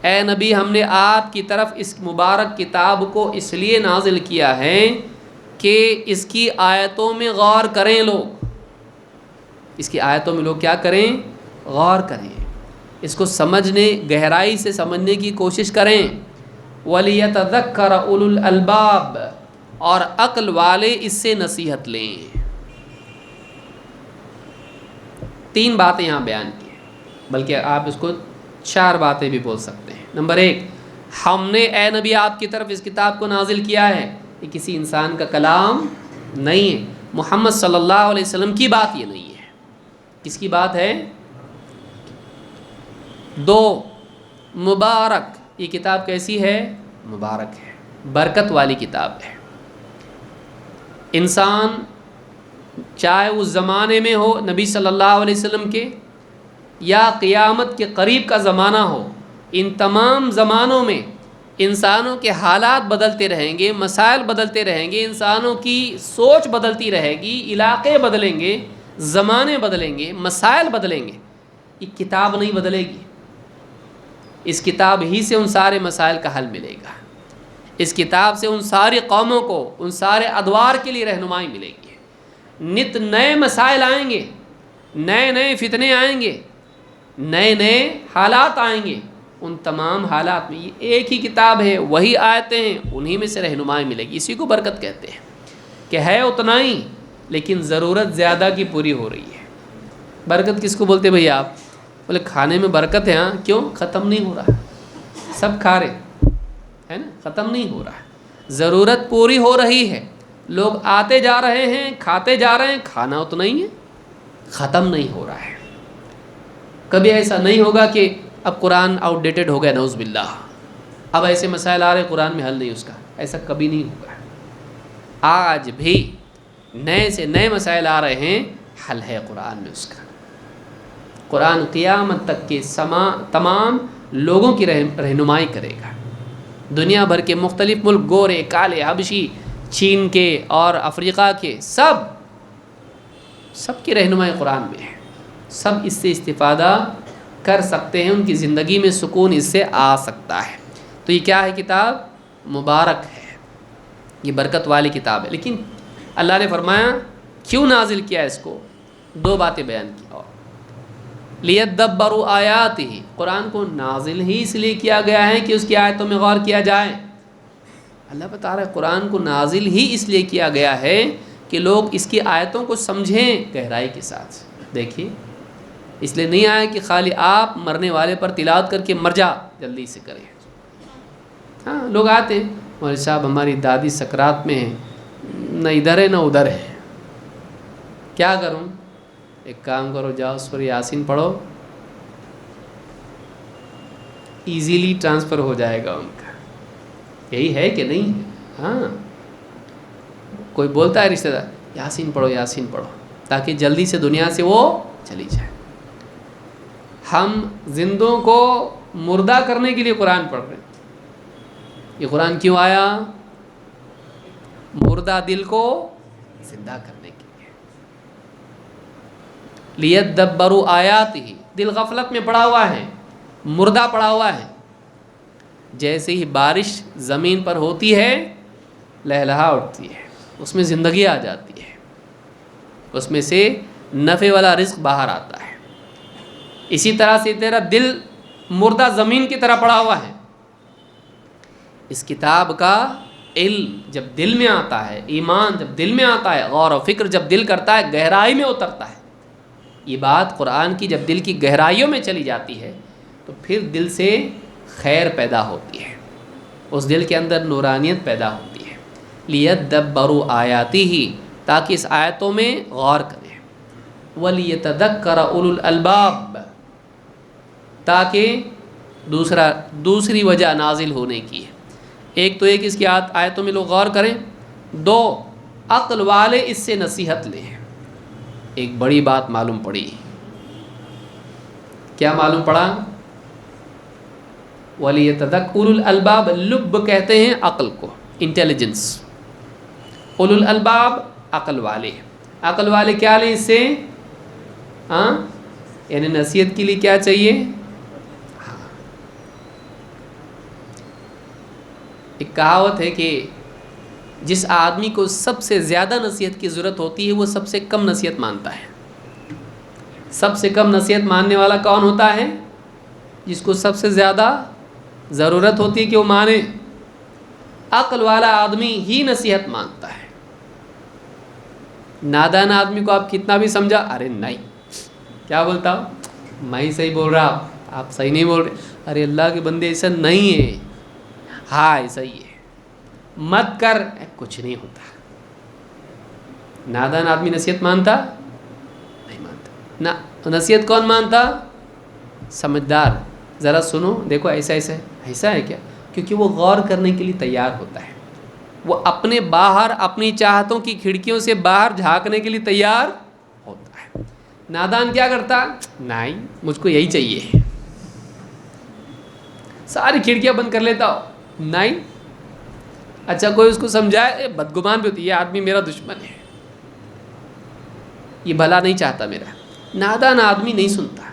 S1: اے نبی ہم نے آپ کی طرف اس مبارک کتاب کو اس لیے نازل کیا ہے کہ اس کی آیتوں میں غور کریں لوگ. اس کی آیتوں میں لوگ کیا کریں؟ غور کریں، اس کو سمجھنے، گہرائی سے سمجھنے کی کوشش کریں. وَلِيَتَذَكَّرَ أُولُو الْأَلْبَابِ، اور عقل والے اس سے نصیحت لیں. 3 باتیں یہاں بیان کی ہیں، بلکہ آپ اس کو 4 باتیں بھی بول سکتے ہیں. نمبر 1، ہم نے اے نبی آپ کی طرف اس کتاب کو نازل کیا ہے. یہ کسی انسان کا کلام نہیں ہے، محمد صلی اللہ علیہ وسلم کی بات یہ نہیں ہے. کس کی بات ہے؟ 2، مبارک، یہ کتاب کیسی ہے؟ مبارک ہے، برکت والی کتاب ہے. انسان چاہے اس زمانے میں ہو نبی صلی اللہ علیہ وسلم کے یا قیامت کے قریب کا زمانہ ہو، ان تمام زمانوں میں انسانوں کے حالات بدلتے رہیں گے، مسائل بدلتے رہیں گے، انسانوں کی سوچ بدلتی رہے گی، علاقے بدلیں گے، زمانے بدلیں گے، مسائل بدلیں گے، یہ کتاب نہیں بدلے گی۔ اس کتاب ہی سے ان سارے مسائل کا حل ملے گا، اس کتاب سے ان ساری قوموں کو ان سارے ادوار کے لیے رہنمائی ملے گی۔ نت نئے مسائل آئیں گے، نئے نئے فتنے آئیں گے، نئے نئے حالات آئیں گے، ان تمام حالات میں یہ ایک ہی کتاب ہے، وہی آیتیں ہیں، انہی میں سے رہنمائی ملے گی۔ اسی کو برکت کہتے ہیں کہ ہے اتنا ہی لیکن ضرورت زیادہ کی پوری ہو رہی ہے۔ برکت کس کو بولتے بھئی آپ؟ بولے کھانے میں برکت ہے، ہاں کیوں؟ ختم نہیں ہو رہا، سب کھا رہے ہے نا، ختم نہیں ہو رہا، ضرورت پوری ہو رہی ہے، لوگ آتے جا رہے ہیں، کھاتے جا رہے ہیں، کھانا اتنا ہی ہے، ختم نہیں ہو رہا ہے۔ کبھی ایسا نہیں ہوگا کہ اب قرآن آؤٹ ڈیٹڈ ہو گیا، نعوذ باللہ، اب ایسے مسائل آ رہے قرآن میں حل نہیں اس کا، ایسا کبھی نہیں ہوگا۔ آج بھی نئے سے نئے مسائل آ رہے ہیں، حل ہے قرآن میں اس کا۔ قرآن قیامت تک کے تمام لوگوں کی رہنمائی کرے گا۔ دنیا بھر کے مختلف ملک، گورے، کالے، حبشی، چین کے اور افریقہ کے، سب کی رہنمائی قرآن میں ہے، سب اس سے استفادہ کر سکتے ہیں، ان کی زندگی میں سکون اس سے آ سکتا ہے۔ تو یہ کیا ہے؟ کتاب مبارک ہے، یہ برکت والی کتاب ہے۔ لیکن اللہ نے فرمایا کیوں نازل کیا اس کو؟ دو باتیں بیان کی۔ اور لیدبروا آیاتہ، قرآن کو نازل ہی اس لیے کیا گیا ہے کہ اس کی آیتوں میں غور کیا جائے۔ اللہ بتا رہا ہے قرآن کو نازل ہی اس لیے کیا گیا ہے کہ لوگ اس کی آیتوں کو سمجھیں گہرائی کے ساتھ۔ دیکھیے، اس لیے نہیں آیا کہ خالی آپ مرنے والے پر تلاوت کر کے مر جا جلدی سے کریں۔ ہاں لوگ آتے ہیں، مولوی صاحب ہماری دادی سکرات میں ہے، نہ ادھر ہے نہ ادھر ہے، کیا کروں؟ ایک کام کرو، جاؤ اس پر یاسین پڑھو، ایزیلی ٹرانسفر ہو جائے گا ان کا۔ یہی ہے کہ نہیں؟ ہاں، کوئی بولتا ہے رشتہ دار یاسین پڑھو یاسین پڑھو، تاکہ جلدی سے دنیا سے وہ چلی جائے۔ ہم زندوں کو مردہ کرنے کے لیے قرآن پڑھ رہے ہیں۔ یہ قرآن کیوں آیا؟ مردہ دل کو زندہ کرنے کے لیے۔ لیدبروا آیاتہ، دل غفلت میں پڑا ہوا ہے، مردہ پڑا ہوا ہے۔ جیسے ہی بارش زمین پر ہوتی ہے، لہلہا اٹھتی ہے، اس میں زندگی آ جاتی ہے، اس میں سے نفع والا رزق باہر آتا ہے۔ اسی طرح سے تیرا دل مردہ زمین کی طرح پڑا ہوا ہے، اس کتاب کا علم جب دل میں آتا ہے، ایمان جب دل میں آتا ہے، غور و فکر جب دل کرتا ہے، گہرائی میں اترتا ہے، یہ بات قرآن کی جب دل کی گہرائیوں میں چلی جاتی ہے تو پھر دل سے خیر پیدا ہوتی ہے، اس دل کے اندر نورانیت پیدا ہوتی ہے۔ لیدبروا آیاتہ، تاکہ اس آیتوں میں غور کریں۔ ولیتذکر اولو الالباب، تاکہ دوسری وجہ نازل ہونے کی ہے۔ ایک تو ایک اس کی آیتوں میں لوگ غور کریں، دو عقل والے اس سے نصیحت لیں۔ ایک بڑی بات معلوم پڑی، کیا معلوم پڑا؟ وَلِيَتَذَكَّرَ اولو الالباب، لب کہتے ہیں عقل کو، انٹیلیجنس۔ اولو الالباب عقل والے، عقل والے کیا لیں اس سے؟ ہاں، یعنی نصیحت کے لیے کیا چاہیے؟ ایک کہاوت ہے کہ جس آدمی کو سب سے زیادہ نصیحت کی ضرورت ہوتی ہے وہ سب سے کم نصیحت مانتا ہے۔ سب سے کم نصیحت ماننے والا کون ہوتا ہے؟ جس کو سب سے زیادہ ضرورت ہوتی ہے کہ وہ مانے۔ عقل والا آدمی ہی نصیحت مانتا ہے۔ نادان آدمی کو آپ کتنا بھی سمجھا، ارے نہیں، کیا بولتا ہوں میں ہی صحیح بول رہا، آپ صحیح نہیں بول رہے، ارے اللہ کے بندے ایسا نہیں ہے، ہاں ایسا ہی ہے، مت کر، کچھ نہیں ہوتا۔ نادان آدمی نصیحت مانتا نہیں، مانتا۔ نصیحت کون مانتا؟ سمجھدار، ذرا سنو، دیکھو ایسا ایسا ہے، ایسا ہے کیا؟ کیونکہ وہ غور کرنے کے لیے تیار ہوتا ہے۔ وہ اپنے باہر اپنی چاہتوں کی کھڑکیوں سے باہر جھانکنے کے لیے تیار ہوتا ہے۔ نادان کیا کرتا؟ نہیں، مجھ کو یہی چاہیے، ساری کھڑکیاں بند کر لیتا ہو، نہیں۔ اچھا کوئی اس کو سمجھائے، بدگمان بھی ہوتی ہے، یہ آدمی میرا دشمن ہے، یہ بھلا نہیں چاہتا میرا۔ نادان آدمی نہیں سنتا،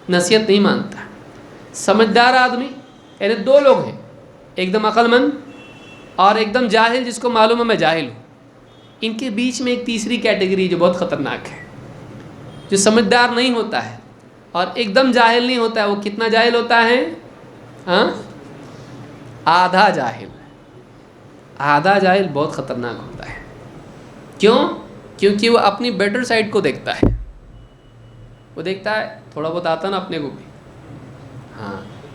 S1: نصیحت نہیں مانتا۔ سمجھدار آدمی، یعنی دو لوگ ہیں، ایک دم عقل مند اور ایک دم جاہل جس کو معلوم ہے میں جاہل ہوں، ان کے بیچ میں ایک تیسری کیٹیگری جو بہت خطرناک ہے، جو سمجھدار نہیں ہوتا ہے اور ایک دم جاہل نہیں ہوتا ہے۔ وہ کتنا جاہل ہوتا ہے؟ آدھا جاہل۔ آدھا جاہل بہت خطرناک ہوتا ہے۔ کیوں؟ کیونکہ وہ اپنی بیٹر سائڈ کو دیکھتا ہے، وہ دیکھتا ہے تھوڑا بہت آتا نا اپنے کو بھی،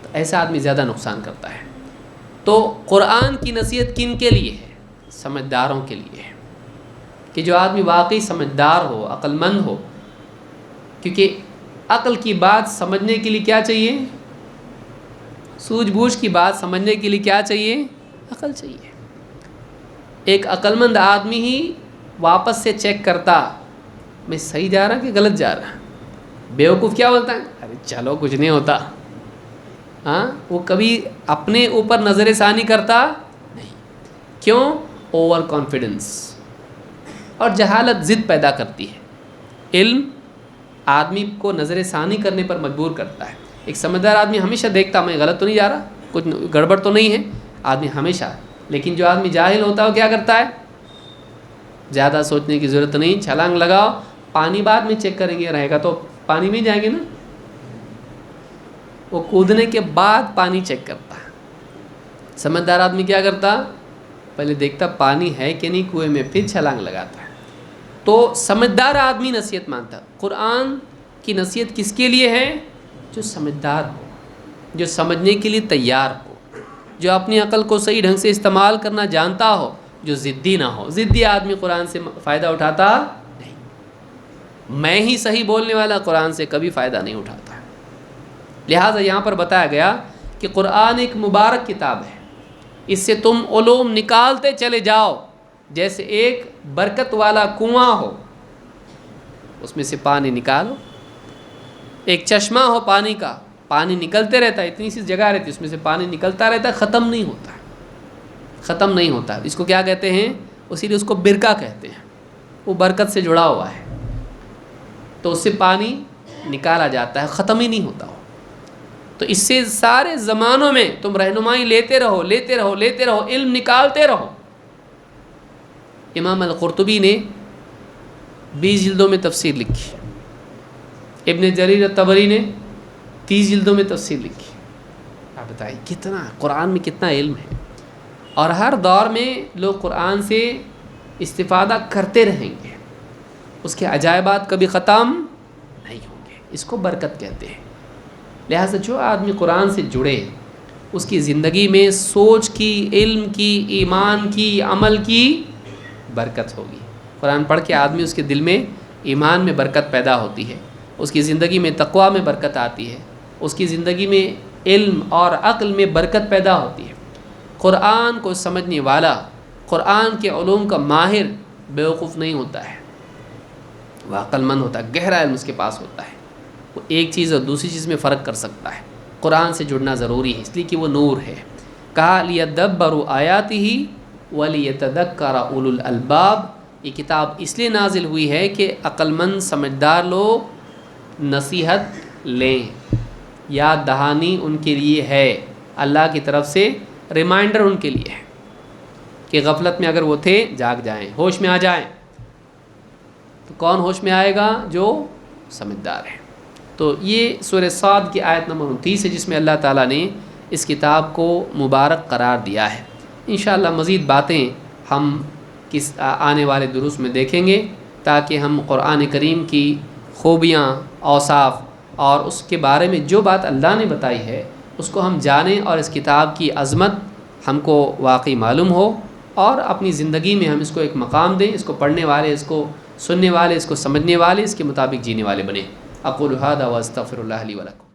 S1: تو ایسا آدمی زیادہ نقصان کرتا ہے۔ تو قرآن کی نصیحت کن کے لیے ہے؟ سمجھداروں کے لیے ہے، کہ جو آدمی واقعی سمجھدار ہو، عقل مند ہو، کیونکہ عقل کی بات سمجھنے کے لیے کیا چاہیے؟ سوجھ بوجھ کی بات سمجھنے کے لیے کیا چاہیے؟ عقل چاہیے۔ ایک عقل مند آدمی ہی واپس سے چیک کرتا میں صحیح جا رہا کہ غلط جا رہا۔ بیوقوف کیا بولتا ہے؟ ارے چلو کچھ نہیں ہوتا، وہ کبھی اپنے اوپر نظر ثانی کرتا نہیں۔ کیوں؟ Over confidence. اور جہالت ضد پیدا کرتی ہے۔ علم آدمی کو نظر ثانی کرنے پر مجبور کرتا ہے۔ ایک سمجھدار آدمی ہمیشہ دیکھتا میں غلط تو نہیں جا رہا، کچھ گڑبڑ تو نہیں ہے، آدمی ہمیشہ۔ لیکن جو آدمی جاہل ہوتا ہے وہ کیا کرتا ہے؟ زیادہ سوچنے کی ضرورت نہیں، چھلانگ لگاؤ، پانی بعد میں چیک کریں گے، رہے گا تو پانی میں جائیں گے نا۔ وہ کودنے کے بعد پانی چیک کرتا ہے۔ سمجھدار آدمی کیا کرتا؟ پہلے دیکھتا پانی ہے کہ نہیں کنویں میں، پھر چھلانگ لگاتا ہے۔ تو سمجھدار آدمی نصیحت مانتا۔ قرآن کی نصیحت کس کے لیے ہے؟ جو سمجھدار ہو، جو سمجھنے کے لیے تیار ہو، جو اپنی عقل کو صحیح ڈھنگ سے استعمال کرنا جانتا ہو، جو ضدی نہ ہو۔ ضدی آدمی قرآن سے فائدہ اٹھاتا نہیں۔ میں ہی صحیح بولنے والا قرآن سے کبھی فائدہ نہیں اٹھاتا۔ لہٰذا یہاں پر بتایا گیا کہ قرآن ایک مبارک کتاب ہے، اس سے تم علوم نکالتے چلے جاؤ، جیسے ایک برکت والا کنواں ہو، اس میں سے پانی نکالو۔ ایک چشمہ ہو پانی کا، پانی نکلتے رہتا ہے، اتنی سی جگہ رہتی ہے اس میں سے پانی نکلتا رہتا ہے، ختم نہیں ہوتا، ختم نہیں ہوتا۔ اس کو کیا کہتے ہیں؟ اسی لیے اس کو برکہ کہتے ہیں، وہ برکت سے جڑا ہوا ہے، تو اس سے پانی نکالا جاتا ہے، ختم ہی نہیں ہوتا ہو۔ تو اس سے سارے زمانوں میں تم رہنمائی لیتے رہو، لیتے رہو، لیتے رہو، علم نکالتے رہو۔ امام القرطبی نے 20 جلدوں میں تفسیر لکھی، ابن جریر الطبری نے 30 جلدوں میں تفسیر لکھی۔ آپ بتائیے کتنا قرآن میں کتنا علم ہے، اور ہر دور میں لوگ قرآن سے استفادہ کرتے رہیں گے، اس کے عجائبات کبھی ختم نہیں ہوں گے، اس کو برکت کہتے ہیں۔ لہٰذا جو آدمی قرآن سے جڑے، اس کی زندگی میں سوچ کی، علم کی، ایمان کی، عمل کی برکت ہوگی۔ قرآن پڑھ کے آدمی اس کے دل میں ایمان میں برکت پیدا ہوتی ہے، اس کی زندگی میں تقویٰ میں برکت آتی ہے، اس کی زندگی میں علم اور عقل میں برکت پیدا ہوتی ہے۔ قرآن کو سمجھنے والا، قرآن کے علوم کا ماہر بیوقوف نہیں ہوتا ہے، وہ عقل مند ہوتا ہے، گہرا علم اس کے پاس ہوتا ہے، وہ ایک چیز اور دوسری چیز میں فرق کر سکتا ہے۔ قرآن سے جڑنا ضروری ہے، اس لیے کہ وہ نور ہے۔ کہا لیدبروا آیاتہ ولیتذکر اولو الالباب، یہ کتاب اس لیے نازل ہوئی ہے کہ عقل مند سمجھدار لوگ نصیحت لیں، یاد دہانی ان کے لیے ہے، اللہ کی طرف سے ریمائنڈر ان کے لیے ہے کہ غفلت میں اگر وہ تھے جاگ جائیں، ہوش میں آ جائیں۔ تو کون ہوش میں آئے گا؟ جو سمجھدار ہے۔ تو یہ سورہ صاد کی آیت نمبر 29 ہے، جس میں اللہ تعالیٰ نے اس کتاب کو مبارک قرار دیا ہے۔ انشاءاللہ مزید باتیں ہم آنے والے دروس میں دیکھیں گے، تاکہ ہم قرآن کریم کی خوبیاں، اوصاف اور اس کے بارے میں جو بات اللہ نے بتائی ہے اس کو ہم جانیں، اور اس کتاب کی عظمت ہم کو واقعی معلوم ہو، اور اپنی زندگی میں ہم اس کو ایک مقام دیں، اس کو پڑھنے والے، اس کو سننے والے، اس کو سمجھنے والے، اس کے مطابق جینے والے بنیں۔ اقول ھذا واستغفر اللہ لی ولکم۔